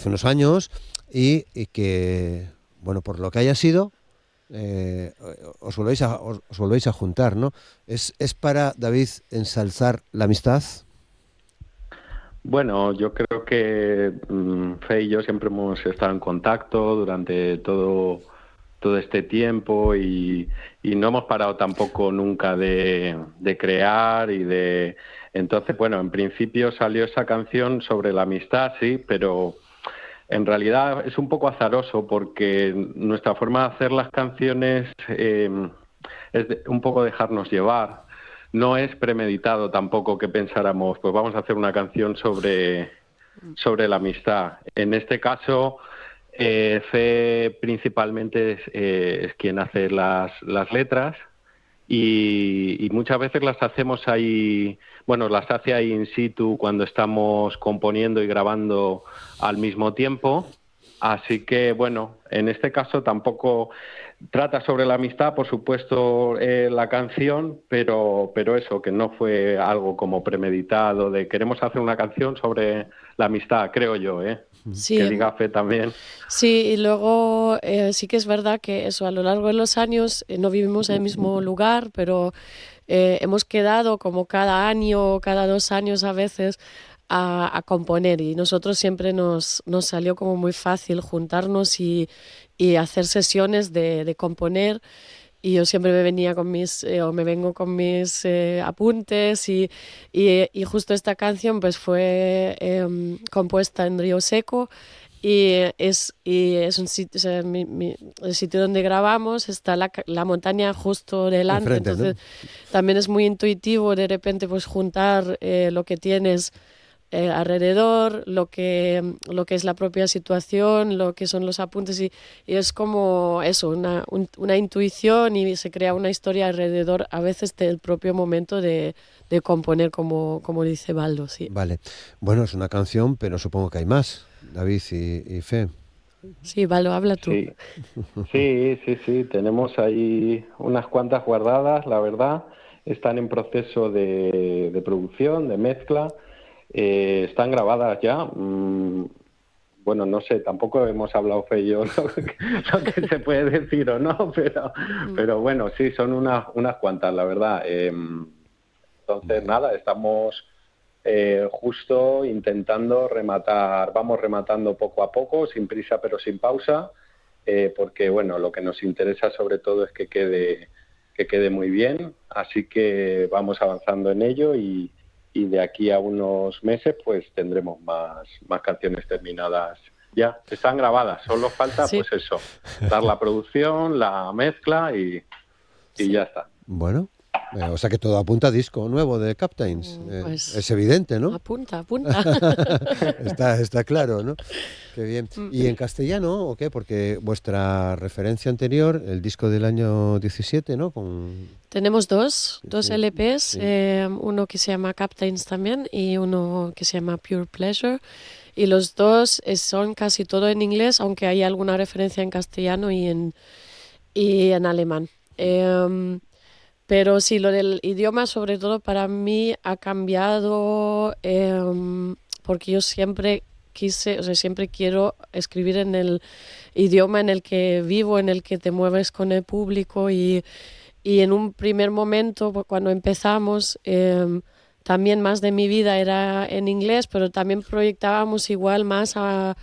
unos años y que, bueno, por lo que haya sido, os volvéis a juntar, ¿no? ¿Es para David ensalzar la amistad? Bueno, yo creo que Fe y yo siempre hemos estado en contacto durante todo este tiempo y no hemos parado tampoco nunca de crear y de... Entonces, bueno, en principio salió esa canción sobre la amistad, sí, pero en realidad es un poco azaroso porque nuestra forma de hacer las canciones es un poco dejarnos llevar. No es premeditado tampoco que pensáramos, pues vamos a hacer una canción sobre la amistad. En este caso, Fe principalmente es quien hace las letras y muchas veces las hacemos ahí, bueno, las hace ahí in situ cuando estamos componiendo y grabando al mismo tiempo. Así que, bueno, en este caso tampoco trata sobre la amistad, por supuesto, la canción, pero eso, que no fue algo como premeditado, de queremos hacer una canción sobre la amistad, creo yo, Sí. Que diga Fe también. Sí, y luego sí que es verdad que eso, a lo largo de los años no vivimos en el mismo lugar, pero hemos quedado como cada año, cada 2 años a veces, a componer, y nosotros siempre nos salió como muy fácil juntarnos y hacer sesiones de componer, y yo siempre me venía con me vengo con mis apuntes y justo esta canción pues fue compuesta en Río Seco y es un sitio, o sea, el sitio donde grabamos está la montaña justo delante, enfrente, entonces ¿no? también es muy intuitivo de repente pues juntar lo que tienes alrededor, lo que es la propia situación, lo que son los apuntes, y es como eso, una intuición, y se crea una historia alrededor a veces del propio momento de componer, como dice Baldo. Sí. Vale. Bueno, es una canción, pero supongo que hay más, David y Fe. Sí, Baldo, habla tú. Sí, tenemos ahí unas cuantas guardadas, la verdad. Están en proceso de producción, de mezcla. Están grabadas ya. Bueno, no sé, tampoco hemos hablado Fe y yo lo que se puede decir o no, pero bueno, sí, son unas cuantas, la verdad. Entonces, nada, estamos justo intentando rematar, vamos rematando poco a poco, sin prisa pero sin pausa, porque bueno, lo que nos interesa sobre todo es que quede muy bien, así que vamos avanzando en ello y de aquí a unos meses pues tendremos más canciones terminadas. Ya, están grabadas, solo falta pues eso, dar la producción, la mezcla y ya está. Bueno, o sea que todo apunta a disco nuevo de Captains. Pues, es evidente, ¿no? Apunta. Está claro, ¿no? Qué bien. ¿Y en castellano o qué? Porque vuestra referencia anterior, el disco del año 17, ¿no? Tenemos dos LPs, sí. Uno que se llama Captains también y uno que se llama Pure Pleasure, y los dos son casi todo en inglés, aunque hay alguna referencia en castellano y en alemán. Pero sí, lo del idioma sobre todo para mí ha cambiado, porque yo siempre quiero escribir en el idioma en el que vivo, en el que te mueves con el público, y en un primer momento, cuando empezamos, también más de mi vida era en inglés, pero también proyectábamos igual más a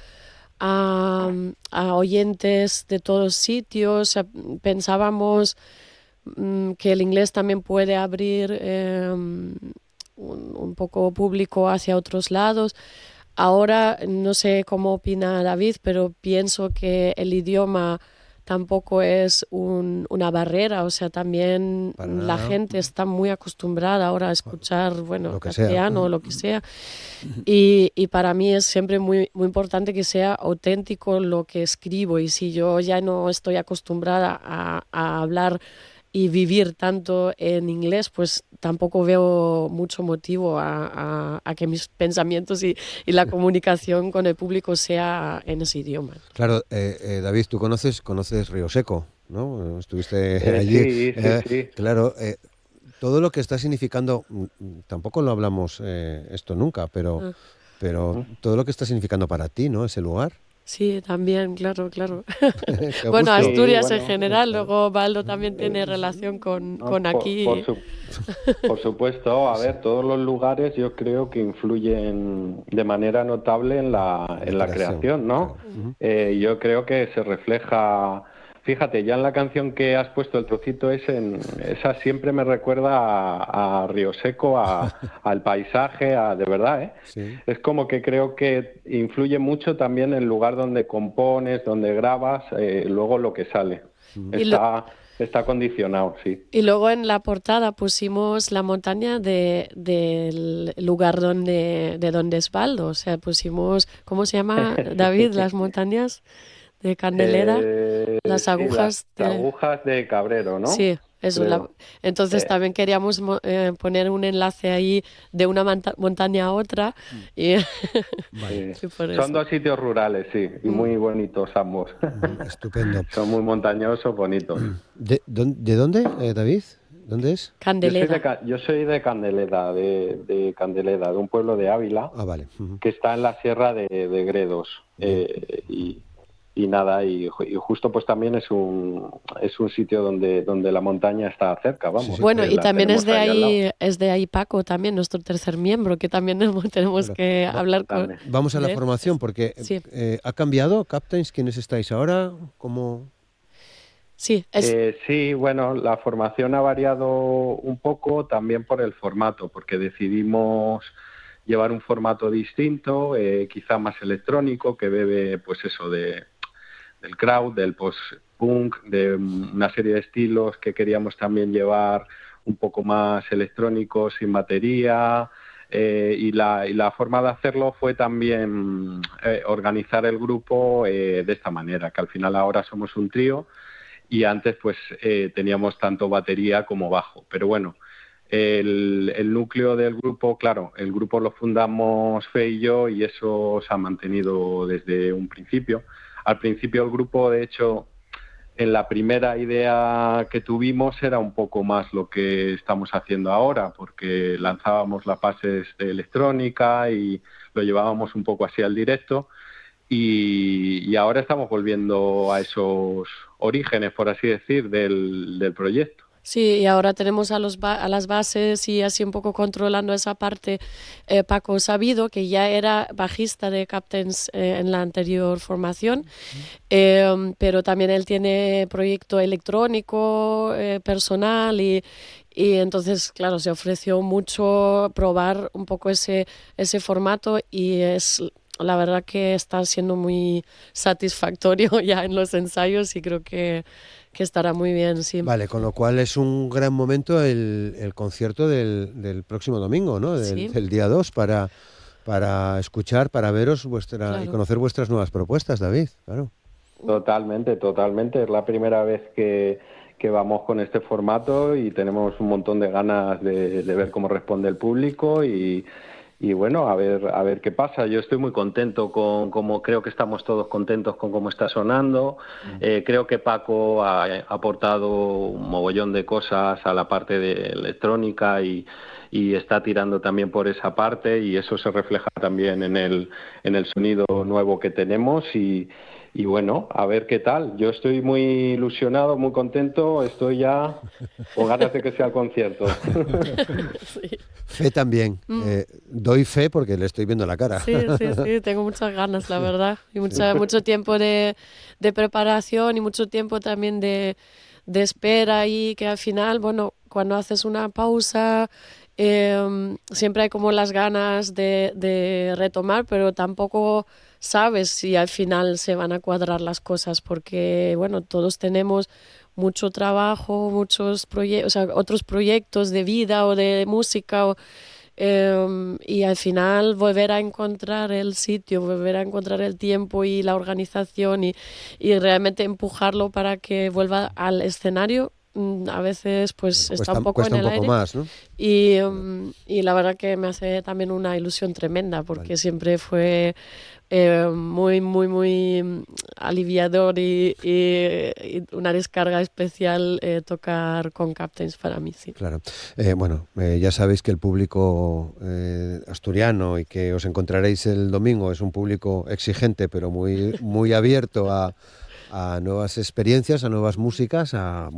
oyentes de todos sitios. O sea, pensábamos que el inglés también puede abrir un poco público hacia otros lados. Ahora no sé cómo opina David, pero pienso que el idioma tampoco es una barrera, o sea, también la gente está muy acostumbrada ahora a escuchar, bueno, castellano o lo que sea, y para mí es siempre muy, muy importante que sea auténtico lo que escribo, y si yo ya no estoy acostumbrada a hablar y vivir tanto en inglés, pues tampoco veo mucho motivo a que mis pensamientos y la comunicación con el público sea en ese idioma. Claro, David, tú conoces Río Seco, ¿no? Estuviste allí. Sí. Claro, todo lo que está significando, tampoco lo hablamos esto nunca, pero todo lo que está significando para ti, ¿no? Ese lugar. Sí, también, claro. Bueno, Asturias en general, luego Baldo también tiene relación con aquí. Por supuesto, a ver, todos los lugares yo creo que influyen de manera notable en la creación, ¿no? Claro. Yo creo que se refleja. Fíjate, ya en la canción que has puesto, el trocito esa siempre me recuerda a Río Seco, al paisaje, de verdad, ¿eh? Sí. Es como que creo que influye mucho también el lugar donde compones, donde grabas, luego lo que sale. Está condicionado, sí. Y luego en la portada pusimos la montaña del lugar donde es Baldo, o sea, pusimos, ¿cómo se llama, David, las montañas? De Candelera, las agujas, las agujas de Cabrero, ¿no? Sí, eso. Entonces también queríamos poner un enlace ahí de una montaña a otra. Y Son dos sitios rurales, sí, y muy bonitos ambos. Estupendo. Son muy montañosos, bonitos. ¿De dónde, David? ¿Dónde es? Candelera. Yo soy de Candelera, de Candelera, de un pueblo de Ávila, vale. Que está en la sierra de Gredos. Y nada, y justo pues también es un sitio donde la montaña está cerca, vamos. Bueno, y también es de ahí Paco, también nuestro tercer miembro, que también tenemos que hablar con. Vamos a la formación, porque ¿ha cambiado, Captains? ¿Quiénes estáis ahora? ¿Cómo? Sí, sí, bueno, la formación ha variado un poco también por el formato, porque decidimos llevar un formato distinto, quizá más electrónico, que bebe pues eso del crowd, del post-punk, de una serie de estilos que queríamos también llevar un poco más electrónicos, sin batería, y la forma de hacerlo fue también organizar el grupo de esta manera, que al final ahora somos un trío y antes pues teníamos tanto batería como bajo, pero bueno, el núcleo del grupo, claro, el grupo lo fundamos Fe y yo, y eso se ha mantenido desde un principio. Al principio el grupo, de hecho, en la primera idea que tuvimos era un poco más lo que estamos haciendo ahora, porque lanzábamos las bases de electrónica y lo llevábamos un poco así al directo, y ahora estamos volviendo a esos orígenes, por así decir, del proyecto. Sí, y ahora tenemos a las bases y así un poco controlando esa parte Paco Sabido, que ya era bajista de Captains en la anterior formación, pero también él tiene proyecto electrónico personal y entonces, claro, se ofreció mucho probar un poco ese formato, y es la verdad que está siendo muy satisfactorio ya en los ensayos, y creo que estará muy bien, sí. Vale, con lo cual es un gran momento el concierto del próximo domingo, ¿no? Del día 2, para escuchar, para veros y conocer vuestras nuevas propuestas, David, claro. Totalmente. Es la primera vez que vamos con este formato y tenemos un montón de ganas de ver cómo responde el público y bueno, a ver qué pasa. Yo estoy muy contento con cómo, creo que estamos todos contentos con cómo está sonando. Creo que Paco ha aportado un mogollón de cosas a la parte de electrónica y está tirando también por esa parte, y eso se refleja también en el sonido nuevo que tenemos y bueno, a ver qué tal. Yo estoy muy ilusionado, muy contento, estoy ya con ganas de que sea el concierto. Sí. Fe también. Doy fe porque le estoy viendo la cara. Sí, tengo muchas ganas, la verdad. Y mucho tiempo de preparación y mucho tiempo también de espera, y que al final, bueno, cuando haces una pausa siempre hay como las ganas de retomar, pero tampoco sabes si al final se van a cuadrar las cosas, porque bueno, todos tenemos mucho trabajo, muchos proyectos, o sea, otros proyectos de vida o de música, y al final volver a encontrar el sitio, volver a encontrar el tiempo y la organización y realmente empujarlo para que vuelva al escenario, a veces pues está un poco en el aire más, ¿no? y la verdad que me hace también una ilusión tremenda, porque siempre fue muy, muy, muy aliviador y una descarga especial tocar con Captains para mí, sí. Claro. Bueno, ya sabéis que el público asturiano y que os encontraréis el domingo es un público exigente, pero muy, muy abierto a nuevas experiencias, a nuevas músicas, a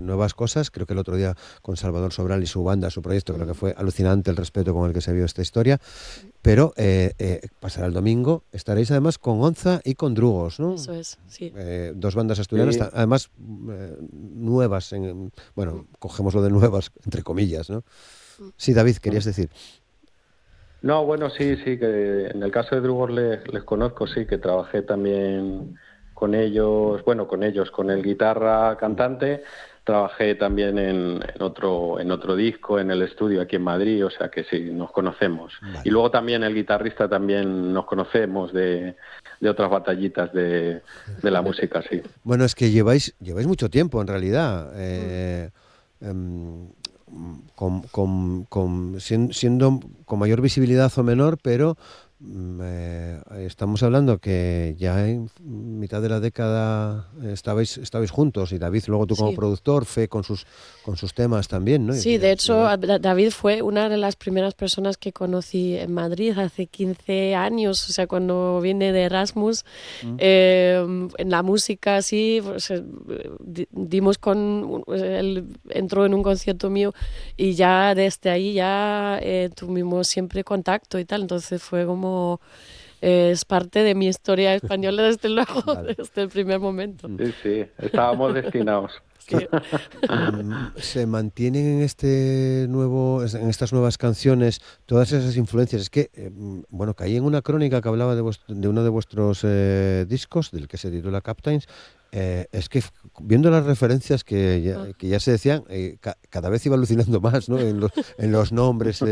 nuevas cosas. Creo que el otro día con Salvador Sobral y su banda, su proyecto, creo que fue alucinante el respeto con el que se vio esta historia. Pero pasará el domingo, estaréis además con Onza y con Drugos, ¿no? Eso es, sí. Dos bandas asturianas, además nuevas, cogemos lo de nuevas, entre comillas, ¿no? Sí, David, querías decir. No, bueno, sí, que en el caso de Drugos les conozco, sí, que trabajé también con ellos, con el guitarra cantante. Trabajé también en otro disco, en el estudio aquí en Madrid, o sea que sí, nos conocemos. Vale. Y luego también el guitarrista también nos conocemos de otras batallitas de la música, sí. Bueno, es que lleváis mucho tiempo en realidad, siendo con mayor visibilidad o menor, pero estamos hablando que ya en mitad de la década estabais juntos, y David luego tú como productor, Fe con sus temas también, ¿no? Sí, de hecho David fue una de las primeras personas que conocí en Madrid hace 15 años, o sea, cuando vine de Erasmus, en la música así, pues, él entró en un concierto mío y ya desde ahí ya tuvimos siempre contacto y tal, entonces fue como es parte de mi historia española desde luego, desde el primer momento. Sí, estábamos destinados. Se mantienen en estas nuevas canciones todas esas influencias. Es que, caí en una crónica que hablaba de uno de vuestros discos, del que se titula Captains. Es que viendo las referencias que ya se decían, cada vez iba alucinando más, ¿no? en los nombres.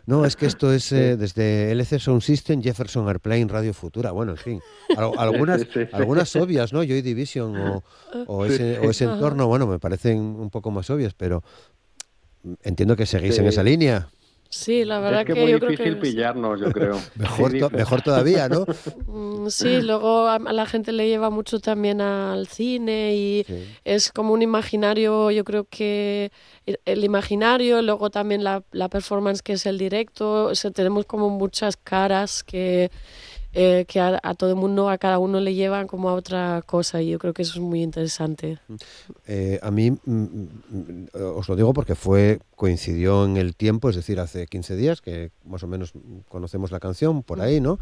No, es que esto es desde LC Sound System, Jefferson Airplane, Radio Futura. Bueno, en fin, algunas obvias, ¿no? Joy Division o ese entorno, bueno, me parecen un poco más obvias, pero entiendo que seguís en esa línea. Sí, la verdad es que es muy difícil pillarnos, yo creo. Mejor todavía, ¿no? Sí, luego a la gente le lleva mucho también al cine y es como un imaginario, yo creo que el imaginario, luego también la performance que es el directo, o sea, tenemos como muchas caras que a todo el mundo, a cada uno le llevan como a otra cosa, y yo creo que eso es muy interesante. A mí, os lo digo porque coincidió en el tiempo, es decir, hace 15 días, que más o menos conocemos la canción, por ahí, ¿no?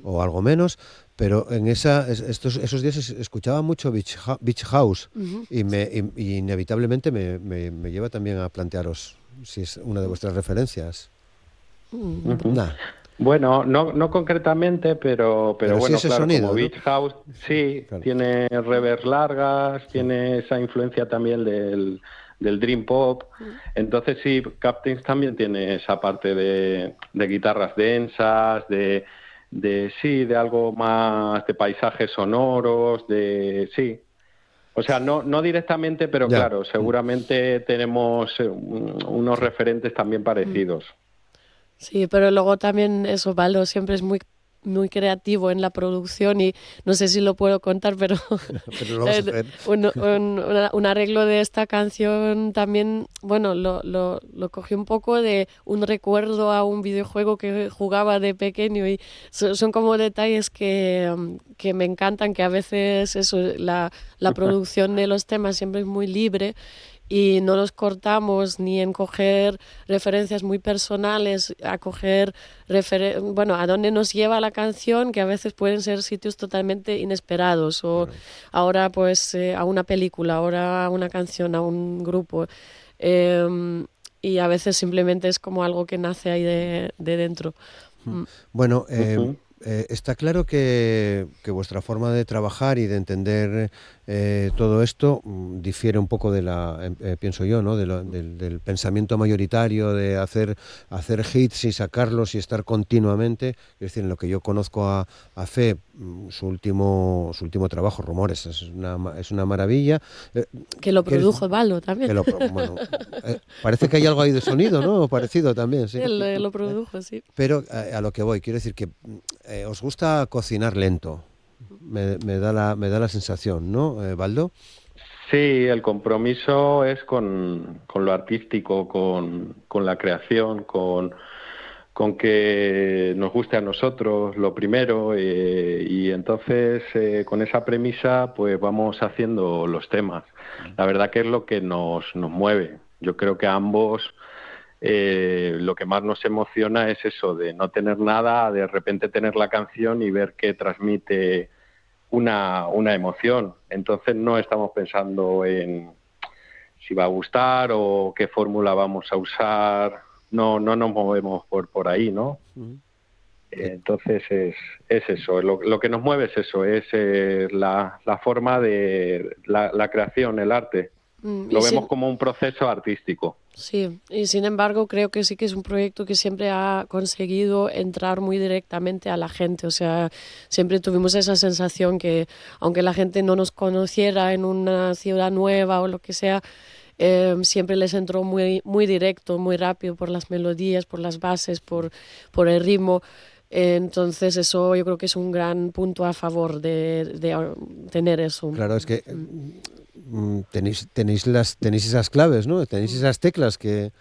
O algo menos, pero en esos días escuchaba mucho Beach House, y inevitablemente me lleva también a plantearos si es una de vuestras referencias. Nah. Bueno, no concretamente, pero bueno, sí, ese claro, sonido, como ¿no? Beach House, sí, claro. Tiene reverbs largas, tiene esa influencia también del Dream Pop. Entonces sí, Captains también tiene esa parte de guitarras densas, de algo más de paisajes sonoros, sí. O sea, no directamente, pero claro, seguramente tenemos unos referentes también parecidos. Sí, pero luego también eso, Valdo siempre es muy, muy creativo en la producción, y no sé si lo puedo contar, pero un arreglo de esta canción también, bueno, lo cogí un poco de un recuerdo a un videojuego que jugaba de pequeño, y son como detalles que me encantan, que a veces eso, la producción de los temas siempre es muy libre, y no nos cortamos ni en coger referencias muy personales, a coger a dónde nos lleva la canción, que a veces pueden ser sitios totalmente inesperados, o ahora pues a una película, ahora a una canción, a un grupo. y a veces simplemente es como algo que nace ahí de dentro. Bueno, está claro que vuestra forma de trabajar y de entender todo esto difiere un poco de pienso yo, ¿no? Del pensamiento mayoritario de hacer hits y sacarlos y estar continuamente. Es decir, en lo que yo conozco a Fe, su último trabajo, Rumores, es una maravilla. Que lo produjo Baldo también. Bueno, parece que hay algo ahí de sonido, ¿no? Parecido también, sí. Él lo produjo, sí. Pero a lo que voy, quiero decir que os gusta cocinar lento. Me da la sensación, ¿no, Baldo? Sí, el compromiso es con lo artístico, con la creación, con que nos guste a nosotros lo primero, y entonces con esa premisa pues vamos haciendo los temas. La verdad que es lo que nos mueve. Yo creo que a ambos lo que más nos emociona es eso, de no tener nada, de repente tener la canción y ver que transmite una emoción. Entonces no estamos pensando en si va a gustar o qué fórmula vamos a usar. No nos movemos por ahí, ¿no? Entonces es eso, lo que nos mueve es eso, es la forma de la creación, el arte. Lo vemos como un proceso artístico. Sí, y sin embargo creo que sí que es un proyecto que siempre ha conseguido entrar muy directamente a la gente. O sea, siempre tuvimos esa sensación que aunque la gente no nos conociera en una ciudad nueva o lo que sea, siempre les entró muy, muy directo, muy rápido por las melodías, por las bases, por el ritmo. Entonces eso yo creo que es un gran punto a favor de tener eso. Claro, es que tenéis esas claves, ¿no? Tenéis esas teclas que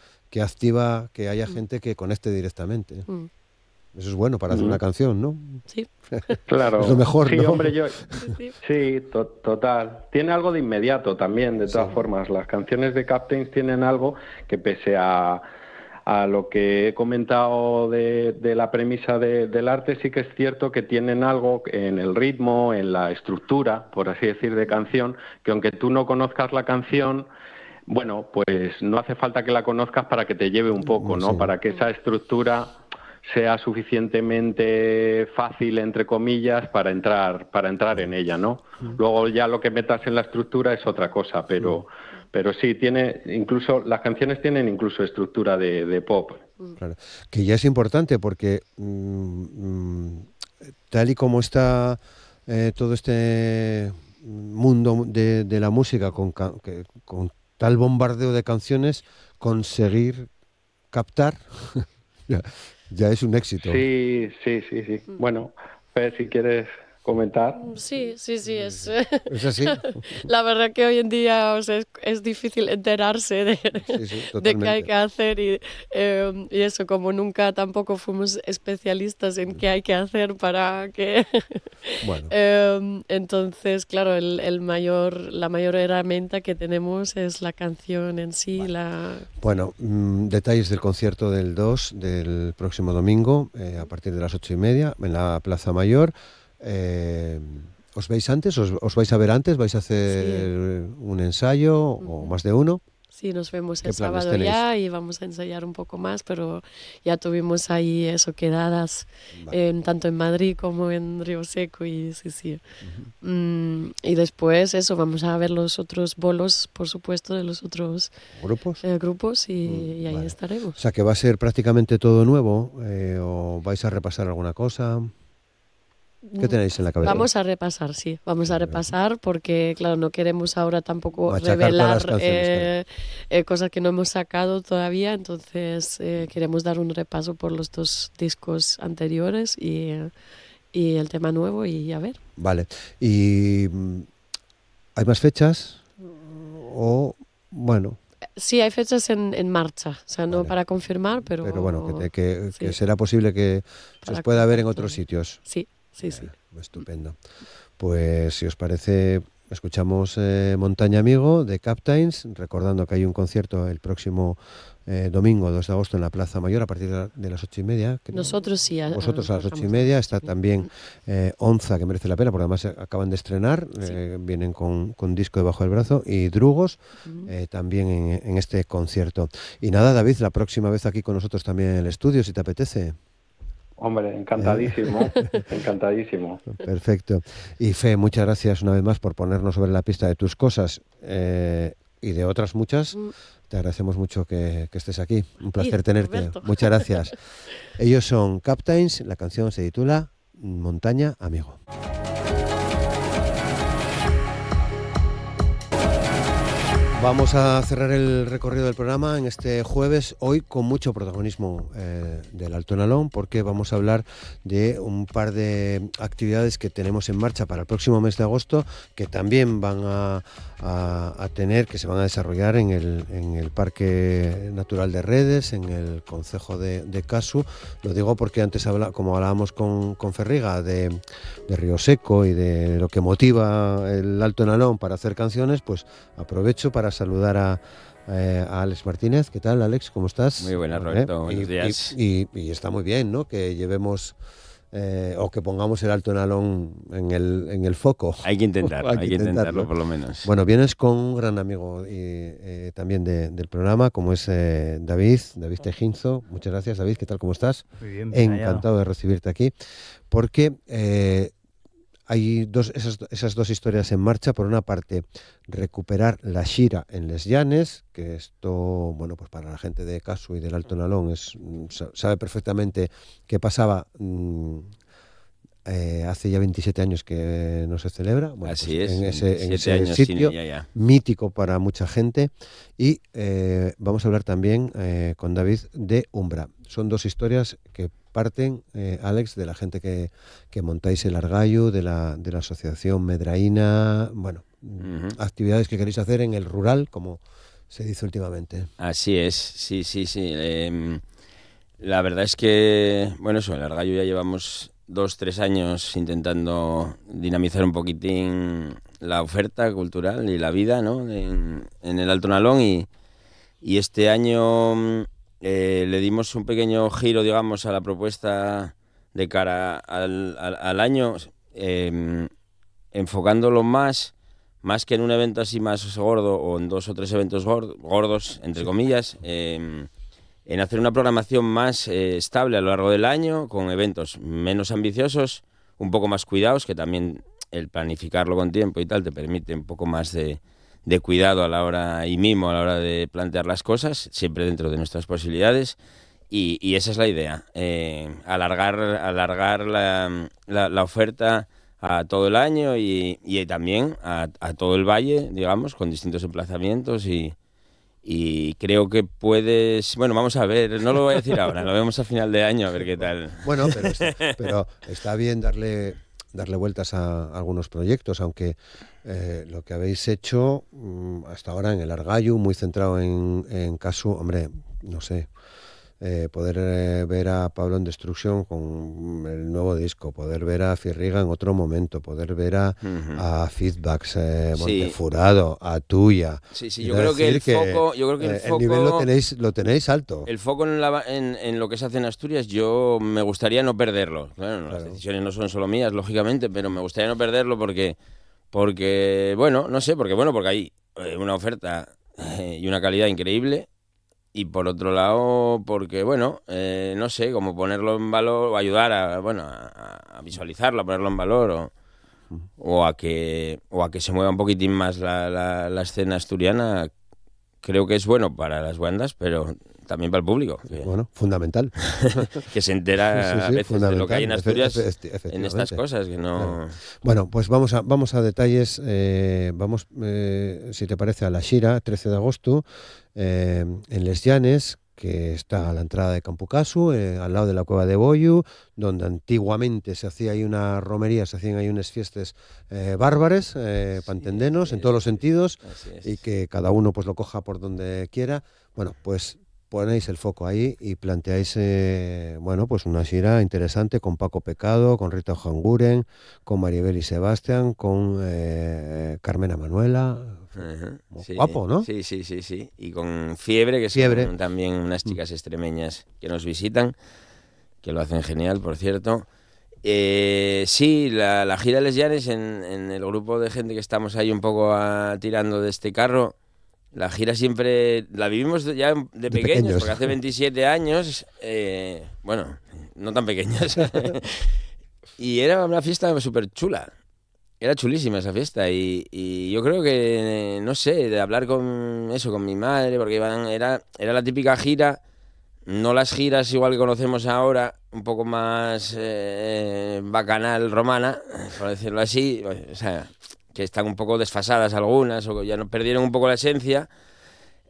activa que haya gente que conecte directamente. Eso es bueno para hacer una canción, ¿no? Sí. Claro. Es lo mejor, sí, ¿no? Hombre, sí, total. Tiene algo de inmediato también, de todas formas. Las canciones de Captains tienen algo que, pese a lo que he comentado de la premisa del arte, sí que es cierto que tienen algo en el ritmo, en la estructura, por así decir, de canción, que aunque tú no conozcas la canción, bueno, pues no hace falta que la conozcas para que te lleve un poco, ¿no? Para que esa estructura sea suficientemente fácil, entre comillas, para entrar en ella, ¿no? Luego ya lo que metas en la estructura es otra cosa, pero sí, incluso las canciones tienen incluso estructura de pop. Claro, que ya es importante porque tal y como está todo este mundo de la música con tal bombardeo de canciones, conseguir captar ya es un éxito. Sí. Bueno, Fer, si quieres comentar. Sí, es así. La verdad que hoy en día, o sea, es difícil enterarse de qué hay que hacer y eso, como nunca tampoco fuimos especialistas en qué hay que hacer para que... Bueno. Entonces, claro, la mayor herramienta que tenemos es la canción en sí. Vale. Bueno, detalles del concierto del 2 del próximo domingo a partir de las 8:30 en la Plaza Mayor. ¿Os veis antes? ¿Os vais a ver antes? ¿Vais a hacer un ensayo o más de uno? Sí, nos vemos el sábado ya y vamos a ensayar un poco más, pero ya tuvimos ahí eso quedadas, tanto en Madrid como en Río Seco y sí. Y después eso, vamos a ver los otros bolos, por supuesto, de los otros grupos y ahí estaremos. O sea, que va a ser prácticamente todo nuevo o vais a repasar alguna cosa. ¿Qué tenéis en la cabeza? Vamos a repasar, sí. Vamos a repasar porque, claro, no queremos ahora tampoco machacar revelar cosas que no hemos sacado todavía. Entonces, queremos dar un repaso por los 2 discos anteriores y el tema nuevo y a ver. Vale. ¿Y hay más fechas? O, bueno... Sí, hay fechas en marcha, o sea, no para confirmar, pero bueno, que será posible que se os pueda ver en otros sitios. Sí. Estupendo. Pues si os parece, escuchamos Montaña Amigo de Captains, recordando que hay un concierto el próximo domingo 2 de agosto en la Plaza Mayor a partir de las 8:30. Nosotros sí. Vosotros a las 8:30. Está también Onza, que merece la pena, porque además acaban de estrenar, vienen con disco debajo del brazo, y Drugos también en este concierto. Y nada, David, la próxima vez aquí con nosotros también en el estudio, si te apetece. Hombre, encantadísimo, encantadísimo. Perfecto. Y Fe, muchas gracias una vez más por ponernos sobre la pista de tus cosas y de otras muchas. Te agradecemos mucho que estés aquí. Un placer tenerte. Roberto. Muchas gracias. Ellos son Captains, la canción se titula Montaña Amigo. Vamos a cerrar el recorrido del programa en este jueves, hoy con mucho protagonismo del Alto Nalón, porque vamos a hablar de un par de actividades que tenemos en marcha para el próximo mes de agosto, que también van a tener, que se van a desarrollar en el Parque Natural de Redes, en el concejo de Casu. Lo digo porque antes, como hablábamos con Ferriga de Río Seco y de lo que motiva el Alto Nalón para hacer canciones, pues aprovecho para saludar a Alex Martínez. ¿Qué tal, Alex? ¿Cómo estás? Muy buenas, Roberto. Buenos días. Y está muy bien, ¿no?, que llevemos o que pongamos el Alto Nalón en el foco. Hay que intentarlo por lo menos. Bueno, vienes con un gran amigo y también del programa, como es David Tejinzo. Muchas gracias, David. ¿Qué tal? ¿Cómo estás? Muy bien. Encantado de recibirte aquí, porque hay esas dos historias en marcha. Por una parte, recuperar la xira en Les Llanes, que esto, bueno, pues para la gente de Casu y del Alto Nalón sabe perfectamente qué pasaba hace ya 27 años que no se celebra. Bueno, así pues es, en ese sitio mítico para mucha gente. Y vamos a hablar también con David de Umbra. Son dos historias que parten, Alex, de la gente que montáis el Argallo, de la asociación Medraína, bueno, actividades que queréis hacer en el rural, como se dice últimamente. Así es, sí. La verdad es que, bueno, eso, el Argallo ya llevamos 2-3 años intentando dinamizar un poquitín la oferta cultural y la vida, ¿no?, en el Alto Nalón, y este año le dimos un pequeño giro, digamos, a la propuesta de cara al año, enfocándolo más que en un evento así más gordo o en 2 o 3 eventos gordos, entre comillas, en hacer una programación más estable a lo largo del año, con eventos menos ambiciosos, un poco más cuidados, que también el planificarlo con tiempo y tal te permite un poco más de cuidado a la hora y mimo a la hora de plantear las cosas, siempre dentro de nuestras posibilidades, y esa es la idea, alargar la oferta a todo el año y también a todo el valle, digamos, con distintos emplazamientos, y creo que puedes... Bueno, vamos a ver, no lo voy a decir ahora, lo vemos a final de año, a ver qué tal. Bueno, pero está bien darle vueltas a algunos proyectos, aunque lo que habéis hecho hasta ahora en el Argallo, muy centrado en Casu, hombre, no sé, poder ver a Pablo en Destrucción con el nuevo disco, poder ver a Fierriga en otro momento, poder ver a Feedbacks, Montefurado, a Tuya. Sí, yo creo que el foco... el nivel lo tenéis alto. El foco en lo que se hace en Asturias, yo me gustaría no perderlo. Bueno, las decisiones no son solo mías, lógicamente, pero me gustaría no perderlo porque bueno, no sé, porque hay una oferta y una calidad increíble. Y por otro lado, porque, bueno, no sé, como ponerlo en valor o ayudar a visualizarlo, a ponerlo en valor o a que se mueva un poquitín más la escena asturiana, creo que es bueno para las bandas, pero también para el público. Bueno, fundamental. Que se entera a veces de lo que hay en Asturias en estas cosas. Que no... Claro. Bueno, pues vamos a detalles. Vamos, si te parece, a la xira, 13 de agosto, en Les Llanes, que está a la entrada de Campo Casu, al lado de la Cueva de Boyu, donde antiguamente se hacía ahí una romería, se hacían ahí unas fiestas bárbaras, pantendenos, en todos los sentidos, y que cada uno pues lo coja por donde quiera. Bueno, pues ponéis el foco ahí y planteáis bueno, pues una gira interesante con Paco Pecado, con Rita Ojanguren, con Maribel y Sebastián, con Carmena Manuela. Sí, Guapo, ¿no? Sí. Y con Fiebre, que son también unas chicas extremeñas que nos visitan, que lo hacen genial, por cierto. Sí, la gira de Les Llanes, en el grupo de gente que estamos ahí un poco tirando de este carro, la gira siempre la vivimos ya de pequeños, porque hace 27 años, bueno, no tan pequeños, y era una fiesta súper chula. Era chulísima esa fiesta y yo creo que, no sé, de hablar con mi madre, porque era la típica gira, no las giras igual que conocemos ahora, un poco más bacanal romana, por decirlo así, o sea, que están un poco desfasadas algunas o ya no perdieron un poco la esencia.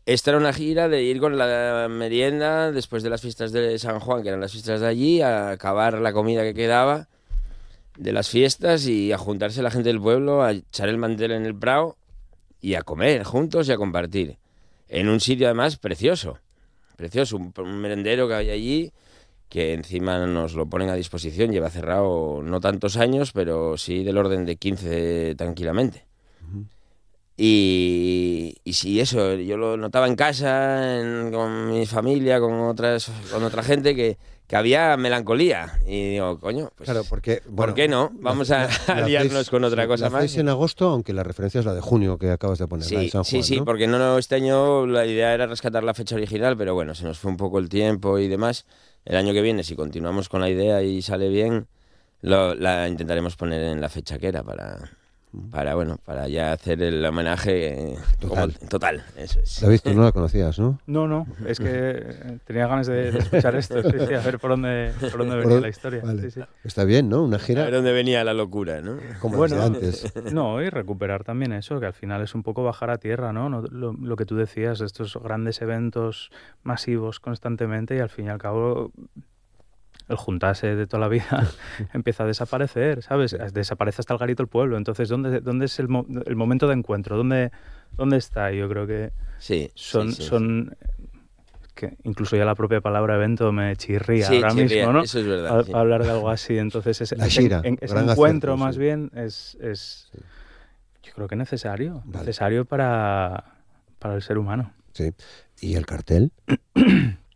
Esta era una gira de ir con la merienda después de las fiestas de San Juan, que eran las fiestas de allí, a acabar la comida que quedaba de las fiestas y a juntarse la gente del pueblo, a echar el mantel en el prado y a comer juntos y a compartir. En un sitio además precioso, un merendero que hay allí, que encima nos lo ponen a disposición, lleva cerrado no tantos años, pero sí del orden de 15 tranquilamente. Y sí, eso, yo lo notaba en casa, con mi familia, con otra gente, que había melancolía. Y digo, coño, pues, claro, porque, bueno, ¿por qué no? Vamos a liarnos con otra cosa la más. hacéis en agosto, aunque la referencia es la de junio que acabas de poner, la de San Juan, sí, ¿no? porque este año la idea era rescatar la fecha original, pero bueno, se nos fue un poco el tiempo y demás. El año que viene, si continuamos con la idea y sale bien, la intentaremos poner en la fecha que era para ya hacer el homenaje total. Eso es. David, tú no la conocías, ¿no? No, es que tenía ganas de escuchar esto, sí, a ver por dónde venía la historia. Vale. Sí. Está bien, ¿no? Una gira. A ver dónde venía la locura, ¿no? Como desde antes. No, y recuperar también eso, que al final es un poco bajar a tierra, ¿no? Lo que tú decías, estos grandes eventos masivos constantemente y al fin y al cabo el juntarse de toda la vida empieza a desaparecer, ¿sabes? Desaparece hasta el garito del pueblo. Entonces, ¿dónde es el momento de encuentro? ¿Dónde está? Yo creo que son que incluso ya la propia palabra evento me chirría ahora mismo, ¿no? Eso es verdad. Hablar de algo así. Entonces, ese encuentro más bien es yo creo que necesario para el ser humano. Sí. ¿Y el cartel?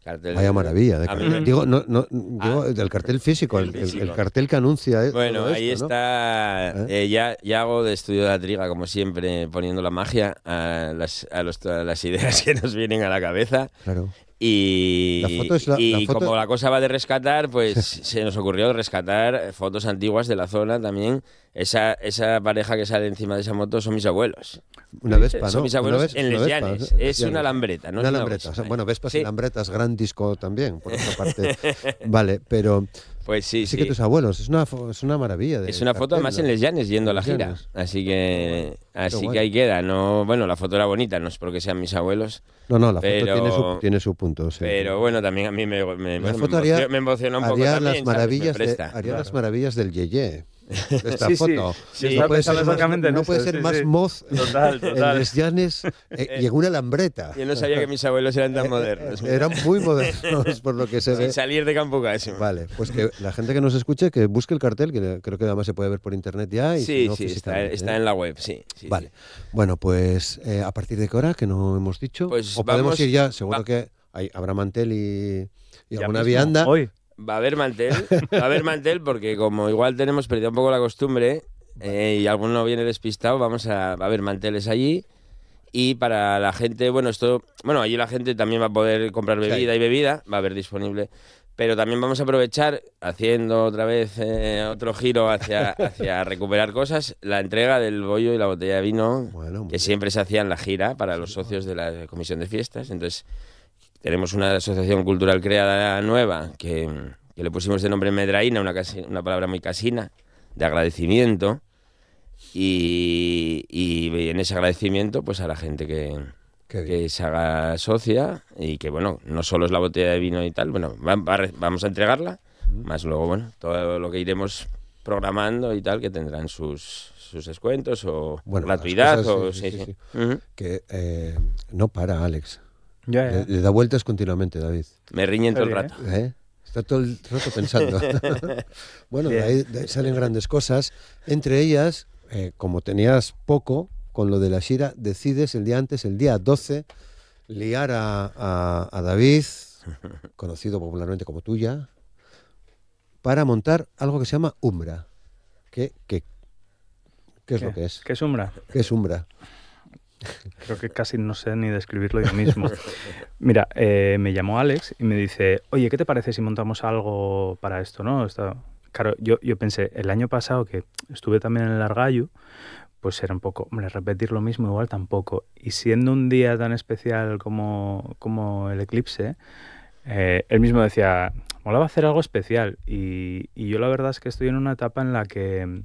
Cartel, vaya maravilla. Digo, del cartel físico, el cartel que anuncia. Bueno, todo ahí esto, está. ¿no? Ya hago de estudio de la triga, como siempre, poniendo la magia a las ideas que nos vienen a la cabeza. Claro. Y la foto... como la cosa va de rescatar, pues se nos ocurrió rescatar fotos antiguas de la zona también. Esa pareja que sale encima de esa moto son mis abuelos. Una Vespa, ¿no? Son mis abuelos en Les Llanes. Es una lambreta, ¿no? Una lambreta. Bueno, Vespas y lambretas, gran disco también, por otra parte. Vale, pero... Pues sí. Que tus abuelos, es una maravilla. Es una foto además en Les Llanes yendo a la gira. Así que ahí queda. No, bueno, la foto era bonita, no es porque sean mis abuelos. No, la foto tiene su punto. Sí. Pero bueno, también a mí me emociona un poco haría también. Las maravillas del Yeye. Esta foto. Sí, no puede ser más moz en Les Llanes y en una lambreta. Yo no sabía que mis abuelos eran tan modernos. Eran muy modernos, por lo que se ve. Sin salir de Campo Casi. Vale, pues que la gente que nos escuche, que busque el cartel, que creo que además se puede ver por internet ya. Y está en la web, sí. Vale. Bueno, pues ¿a partir de qué hora? Que no hemos dicho. Pues o podemos ir ya, seguro que habrá mantel y alguna vianda. Hoy. Va a haber mantel porque como igual tenemos perdido un poco la costumbre y alguno viene despistado, va a haber manteles allí. Y para la gente, allí la gente también va a poder comprar bebida y bebida, va a haber disponible. Pero también vamos a aprovechar, haciendo otra vez otro giro hacia recuperar cosas, la entrega del bollo y la botella de vino, que siempre se hacía en la gira para los socios de la comisión de fiestas. Entonces, tenemos una asociación cultural creada nueva que le pusimos de nombre Medraína, una palabra muy casina, de agradecimiento. Y en ese agradecimiento, pues a la gente que se haga socia y que, no solo es la botella de vino y tal, vamos a entregarla, más luego, todo lo que iremos programando y tal, que tendrán sus descuentos o gratuidad. Que no para, Alex. Le da vueltas continuamente, David. Me riñen todo el rato. Está todo el rato pensando. Bueno, de ahí salen grandes cosas. Entre ellas, como tenías poco con lo de la Xira, decides el día antes, el día 12, liar a David, conocido popularmente como Tuya, para montar algo que se llama Umbra. ¿Qué es lo que es? ¿Qué es Umbra? ¿Qué es Umbra? Creo que casi no sé ni describirlo yo mismo. Mira, me llamó Alex y me dice, oye, ¿qué te parece si montamos algo para esto, no? Claro, yo pensé, el año pasado que estuve también en el Argallo, pues era un poco, hombre, repetir lo mismo igual tampoco. Y siendo un día tan especial como el eclipse, él mismo decía, molaba hacer algo especial. Y yo la verdad es que estoy en una etapa en la que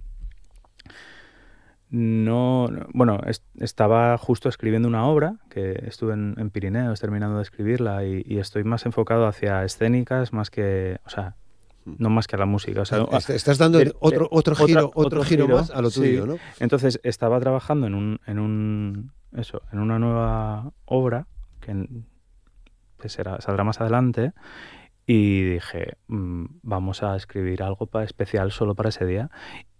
estaba justo escribiendo una obra, que estuve en Pirineos terminando de escribirla y estoy más enfocado hacia escénicas más que, o sea, no más que a la música. O sea, estás dando otro giro más a lo tuyo, sí. ¿no? Entonces estaba trabajando en una nueva obra que saldrá más adelante y dije, vamos a escribir algo especial solo para ese día.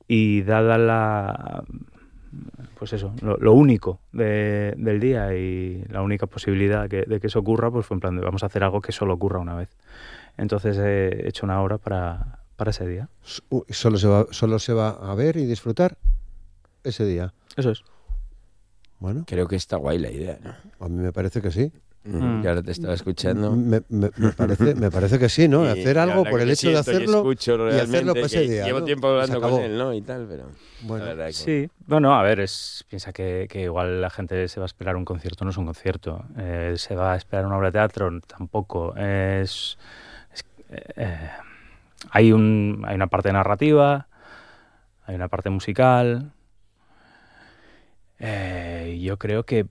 Y dada pues eso, lo único del día y la única posibilidad de que eso ocurra, pues fue en plan de vamos a hacer algo que solo ocurra una vez. Entonces he hecho una obra para ese día. ¿Solo se va a ver y disfrutar ese día? Eso es. Bueno. Creo que está guay la idea, ¿no? A mí me parece que sí. Que ahora te estaba escuchando. Me parece que sí, ¿no? Hacer algo por el hecho de hacerlo y hacerlo para ese día. Llevo tiempo hablando con él, ¿no? Y tal, pero... Bueno, sí. Bueno, a ver, piensa que igual la gente se va a esperar un concierto, no es un concierto. Se va a esperar una obra de teatro, tampoco. Hay una parte narrativa, hay una parte musical. Yo creo que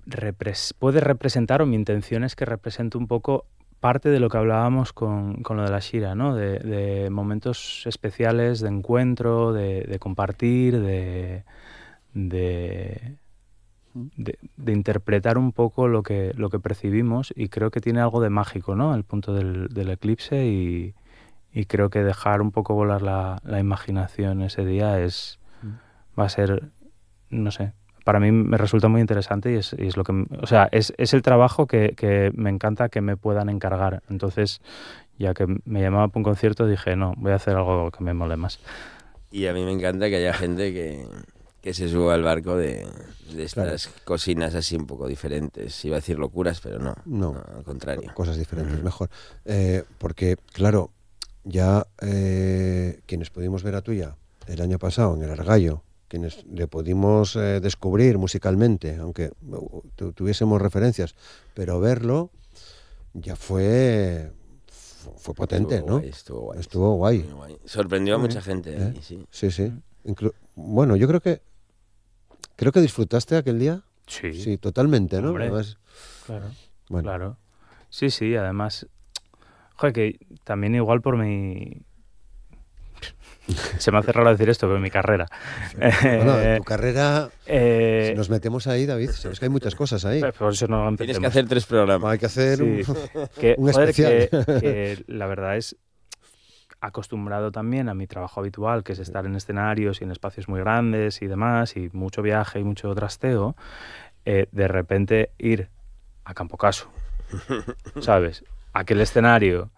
puede representar, o mi intención es que represente un poco parte de lo que hablábamos con lo de la Xira, ¿no? De momentos especiales de encuentro, de compartir, de interpretar un poco lo que percibimos, y creo que tiene algo de mágico, ¿no? El punto del eclipse, y creo que dejar un poco volar la imaginación ese día va a ser, no sé, para mí me resulta muy interesante y es lo que, o sea, es el trabajo que me encanta que me puedan encargar. Entonces, ya que me llamaba para un concierto, dije, no, voy a hacer algo que me mole más. Y a mí me encanta que haya gente que se suba al barco de estas cocinas así un poco diferentes. Iba a decir locuras, pero no, al contrario. Cosas diferentes, mejor. Porque, claro, ya quienes pudimos ver a Tuya el año pasado en el Argallo, quienes le pudimos descubrir musicalmente, aunque tuviésemos referencias, pero verlo ya fue potente, ¿no? Estuvo guay. Muy guay. Sorprendió a mucha gente. Sí. Sí. Bueno, yo creo que disfrutaste aquel día. Sí, totalmente, ¿no? Hombre, además, claro. Sí, además, joder, que también igual por mi... Se me hace raro decir esto, pero mi carrera. Bueno, tu carrera, si nos metemos ahí, David, sabes que hay muchas cosas ahí. Por eso no empecemos. Tienes que hacer 3 programas. Hay que hacer un joder, especial. Que la verdad es, acostumbrado también a mi trabajo habitual, que es estar en escenarios y en espacios muy grandes y demás, y mucho viaje y mucho trasteo, de repente ir a Campo Caso, ¿sabes? Aquel escenario...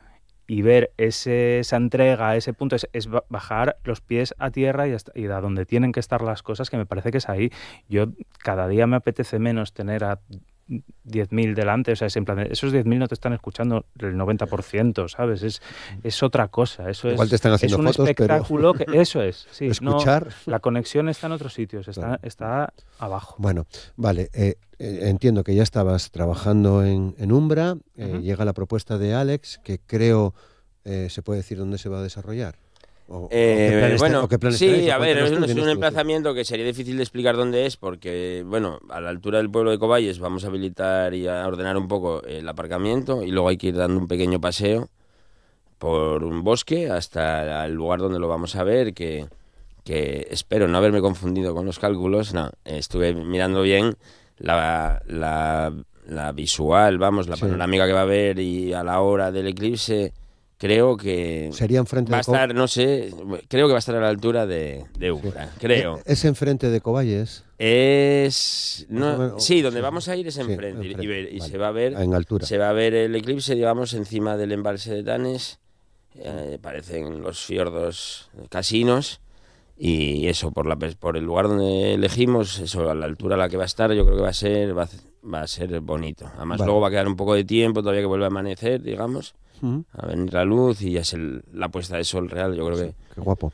Y ver esa entrega, ese punto, es bajar los pies a tierra y a donde tienen que estar las cosas, que me parece que es ahí. Yo cada día me apetece menos tener a 10.000 delante, o sea, es en plan, esos 10.000 no te están escuchando el 90%, ¿sabes? Es otra cosa. Eso igual te están haciendo es un fotos, espectáculo pero... eso es, sí. Escuchar... No, la conexión está en otros sitios, está abajo. Bueno, vale, entiendo que ya estabas trabajando en Umbra, llega la propuesta de Alex, que creo se puede decir dónde se va a desarrollar. Sí, a ver, es un emplazamiento que sería difícil de explicar dónde es, porque, bueno, a la altura del pueblo de Coballes vamos a habilitar y a ordenar un poco el aparcamiento, y luego hay que ir dando un pequeño paseo por un bosque hasta el lugar donde lo vamos a ver, que espero no haberme confundido con los cálculos. No, estuve mirando bien la la visual, vamos, la panorámica que va a haber y a la hora del eclipse, creo que sería enfrente va a estar, no sé, creo que va a estar a la altura de Úbeda, creo. ¿Es enfrente de Coballes? Sí, donde vamos a ir es enfrente, y vale, se va a ver en altura. Se va a ver el eclipse, digamos, encima del embalse de Tanes, parecen los fiordos casinos. Y eso, por el lugar donde elegimos, eso, a la altura a la que va a estar, yo creo que va a ser bonito. Además, luego va a quedar un poco de tiempo, todavía que vuelve a amanecer, digamos, a venir la luz y ya es la puesta de sol real, yo creo que... Qué guapo.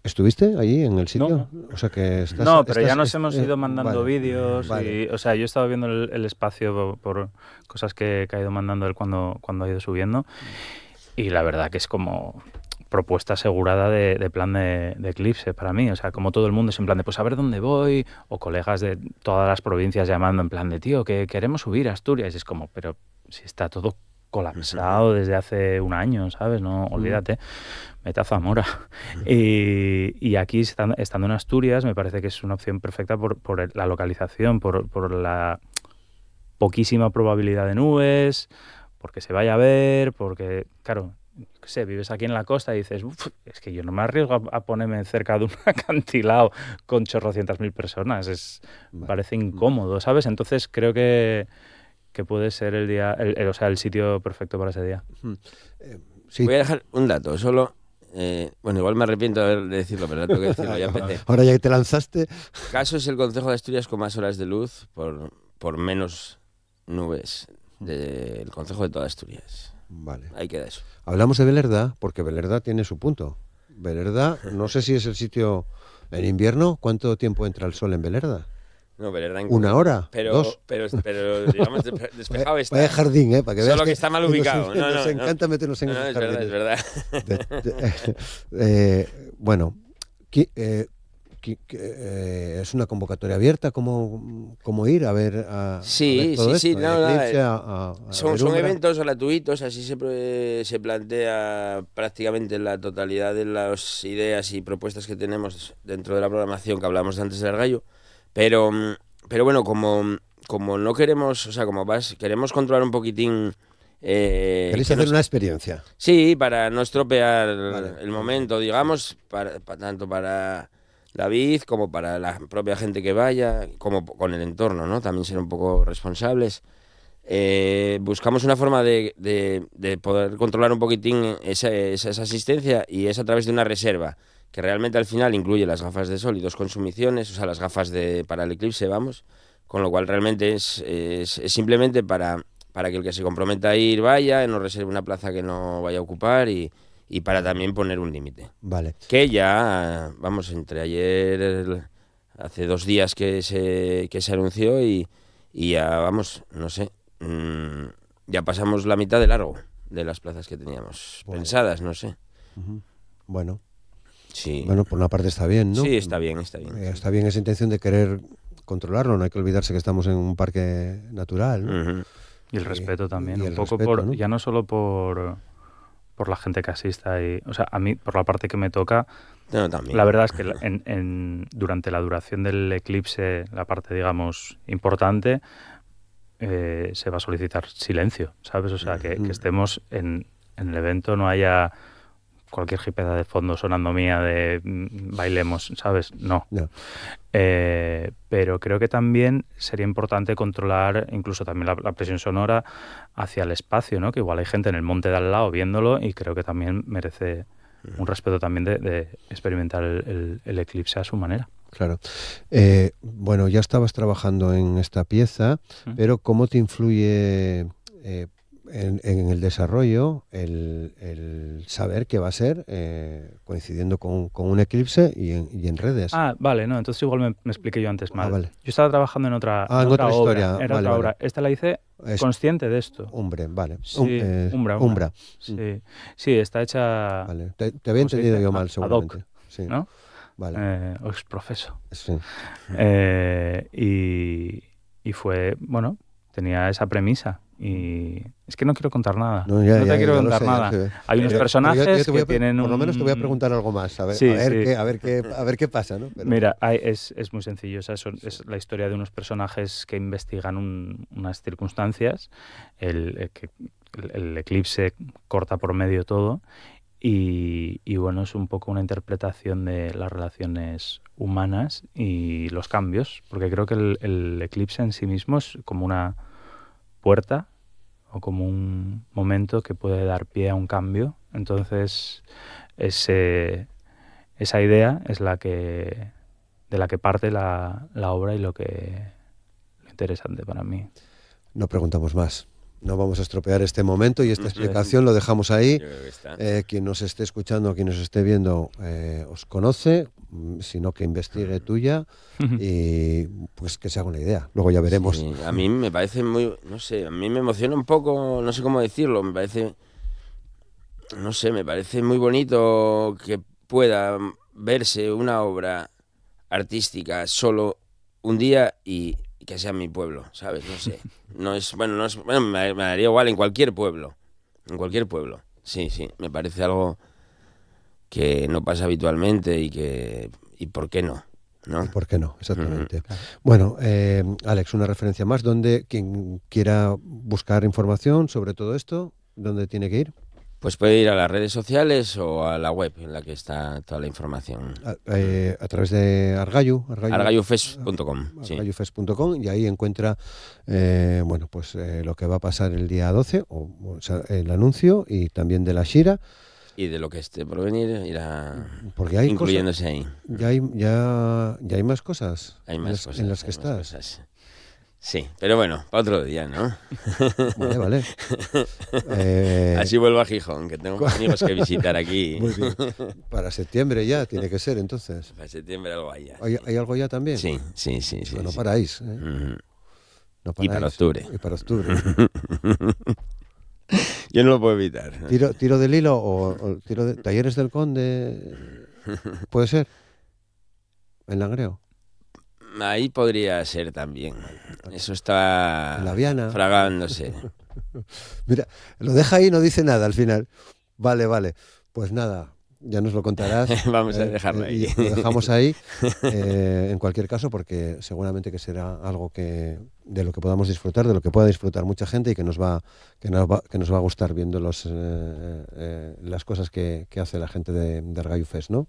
¿Estuviste allí en el sitio? No. O sea que pero ya nos hemos ido mandando vídeos. Y, o sea, yo he estado viendo el espacio por cosas que ha ido mandando él cuando ha ido subiendo. Y la verdad que es como... propuesta asegurada de plan de eclipse para mí, o sea, como todo el mundo es en plan de pues a ver dónde voy, o colegas de todas las provincias llamando en plan de tío, que queremos subir a Asturias, y es como, pero si está todo colapsado desde hace un año, ¿sabes? No, olvídate, vete a Zamora. Y aquí, estando en Asturias, me parece que es una opción perfecta por la localización, por la poquísima probabilidad de nubes, porque se vaya a ver, porque, claro, qué sé, vives aquí en la costa y dices, es que yo no me arriesgo a ponerme cerca de un acantilado con chorrocientas mil personas, me parece incómodo, ¿sabes? Entonces creo que puede ser el sitio perfecto para ese día. Sí. Voy a dejar un dato, solo, bueno, igual me arrepiento de decirlo, pero tengo que decirlo, ya empecé. Ahora ya que te lanzaste. Caso es el concejo de Asturias con más horas de luz por menos nubes del concejo de toda Asturias. Vale. Ahí queda eso. Hablamos de Belerda, porque Belerda tiene su punto. Belerda, no sé si es el sitio en invierno. ¿Cuánto tiempo entra el sol en Belerda? No, Belerda en ¿Una hora? ¿Dos? Pero digamos, despejado está. Vaya jardín, para que veas. Solo que está mal ubicado. Nos encanta meternos en esos jardines. Es verdad. Bueno, es una convocatoria abierta, ¿cómo ir a ver sí, todo sí, esto? Son eventos gratuitos, así se plantea prácticamente la totalidad de las ideas y propuestas que tenemos dentro de la programación que hablábamos antes del Gallo, pero bueno, como no queremos, o sea, queremos controlar un poquitín. ¿Queréis hacer una experiencia? Sí, para no estropear el momento, digamos, tanto para David como para la propia gente que vaya, como con el entorno, ¿no? También ser un poco responsables. Buscamos una forma de poder controlar un poquitín esa asistencia, y es a través de una reserva que realmente al final incluye las gafas de sol y 2 consumiciones, o sea, las gafas para el eclipse, vamos, con lo cual realmente es simplemente para que el que se comprometa a ir vaya, no reserve una plaza que no vaya a ocupar y para también poner un límite. Vale. Que ya, vamos, entre ayer, hace 2 días que se anunció y ya, vamos, no sé, ya pasamos la mitad de largo de las plazas que teníamos pensadas, no sé. Bueno. Sí. Bueno, por una parte está bien, ¿no? Sí, está bien. Está bien esa intención de querer controlarlo, no hay que olvidarse que estamos en un parque natural, ¿no? Y el respeto también, y un poco respeto, ¿no? Ya no solo por la gente que asista, o sea, a mí, por la parte que me toca, también. La verdad es que durante la duración del eclipse, la parte, digamos, importante, se va a solicitar silencio, ¿sabes? O sea, que estemos en el evento, no haya cualquier jipeda de fondo sonando mía de bailemos, ¿sabes? No. Pero creo que también sería importante controlar incluso también la presión sonora hacia el espacio, ¿no? Que igual hay gente en el monte de al lado viéndolo y creo que también merece un respeto también de experimentar el eclipse a su manera. Claro. Bueno, ya estabas trabajando en esta pieza, pero ¿cómo te influye en el desarrollo el saber que va a ser coincidiendo con un eclipse y en redes? Vale, no, entonces igual me expliqué yo antes mal. Vale. Yo estaba trabajando en otra historia. Era otra obra. Esta la hice consciente de esto. Hombre, vale. Sí, Umbra. Sí, está hecha... Vale. Te había entendido yo mal, seguramente. Ad hoc, sí. ¿no? Vale. Ex profeso. Sí. Y fue, bueno, tenía esa premisa y es que no quiero contar nada. No te quiero contar nada. Hay unos personajes que tienen por lo menos te voy a preguntar algo más, a ver, Sí, a ver qué pasa, ¿no? Pero... Mira, es muy sencillo. O sea, es la historia de unos personajes que investigan unas circunstancias. El eclipse corta por medio todo. Y bueno, es un poco una interpretación de las relaciones humanas y los cambios, porque creo que el eclipse en sí mismo es como una puerta o como un momento que puede dar pie a un cambio. Entonces, esa idea es de la que parte la obra y lo interesante para mí. No preguntamos más. No vamos a estropear este momento y esta explicación lo dejamos ahí. Quien nos esté escuchando, quien nos esté viendo, os conoce, sino que investigue tuya y pues que se haga una idea. Luego ya veremos. Sí, a mí me parece muy, no sé, a mí me emociona un poco, no sé cómo decirlo, me parece muy bonito que pueda verse una obra artística solo un día y que sea en mi pueblo, ¿sabes? No sé. Bueno, me daría igual en cualquier pueblo. En cualquier pueblo. Sí, me parece algo que no pasa habitualmente y ¿por qué no? ¿No? ¿Y por qué no? Exactamente. Claro. Bueno, Alex, una referencia más. ¿Dónde quien quiera buscar información sobre todo esto, dónde tiene que ir? Pues puede ir a las redes sociales o a la web en la que está toda la información. A través de argayufest.com. Argayufest.com y ahí encuentra lo que va a pasar el día 12, o sea, el anuncio y también de la Shira. Y de lo que esté por venir irá hay incluyéndose ahí. Ya hay más cosas, en las que estás. Cosas. Sí, pero bueno, para otro día, ¿no? Vale. Así vuelvo a Gijón, que tengo amigos que visitar aquí. Muy bien. Para septiembre ya tiene que ser, entonces. Para septiembre algo hay ya. ¿Hay algo ya también? Sí. No paráis, ¿eh? No paráis. Y para octubre. Yo no lo puedo evitar. ¿Tiro del hilo o tiro de Talleres del Conde? ¿Puede ser? ¿En Langreo? Ahí podría ser también. Eso está fragándose. Mira, lo deja ahí y no dice nada al final. Vale. Pues nada, ya nos lo contarás. Vamos a dejarlo ahí. Y lo dejamos ahí, en cualquier caso, porque seguramente que será algo de lo que podamos disfrutar, de lo que pueda disfrutar mucha gente y que nos va a gustar viendo las cosas que hace la gente de Argayu Fest, ¿no?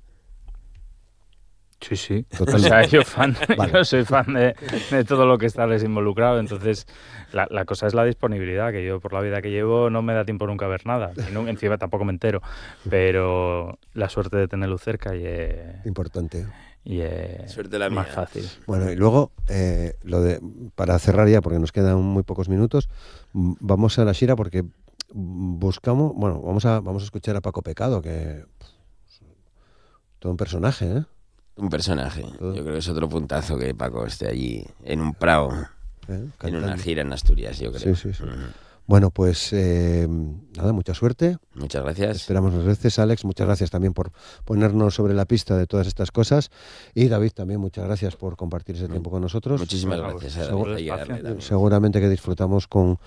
Sí. Totalmente. O sea, yo soy fan de todo lo que está involucrado, entonces la cosa es la disponibilidad, que yo por la vida que llevo no me da tiempo nunca a ver nada, y encima tampoco me entero, pero la suerte de tenerlo cerca y importante. Y suerte la más mía. fácil. Bueno, y luego, para cerrar ya, porque nos quedan muy pocos minutos, vamos a la Shira porque vamos a escuchar a Paco Pecado, que todo un personaje, ¿eh? Un personaje. Yo creo que es otro puntazo que Paco esté allí en un prado, en una gira en Asturias, yo creo. Sí. Bueno, pues nada, mucha suerte. Muchas gracias. Esperamos las veces, Alex. Muchas gracias también por ponernos sobre la pista de todas estas cosas. Y David, también muchas gracias por compartir ese tiempo con nosotros. Muchísimas gracias. Seguramente que disfrutamos con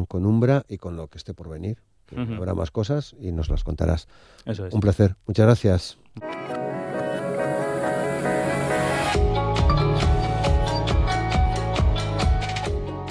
Umbra y con lo que esté por venir. Habrá más cosas y nos las contarás. Eso es. Un placer. Muchas gracias.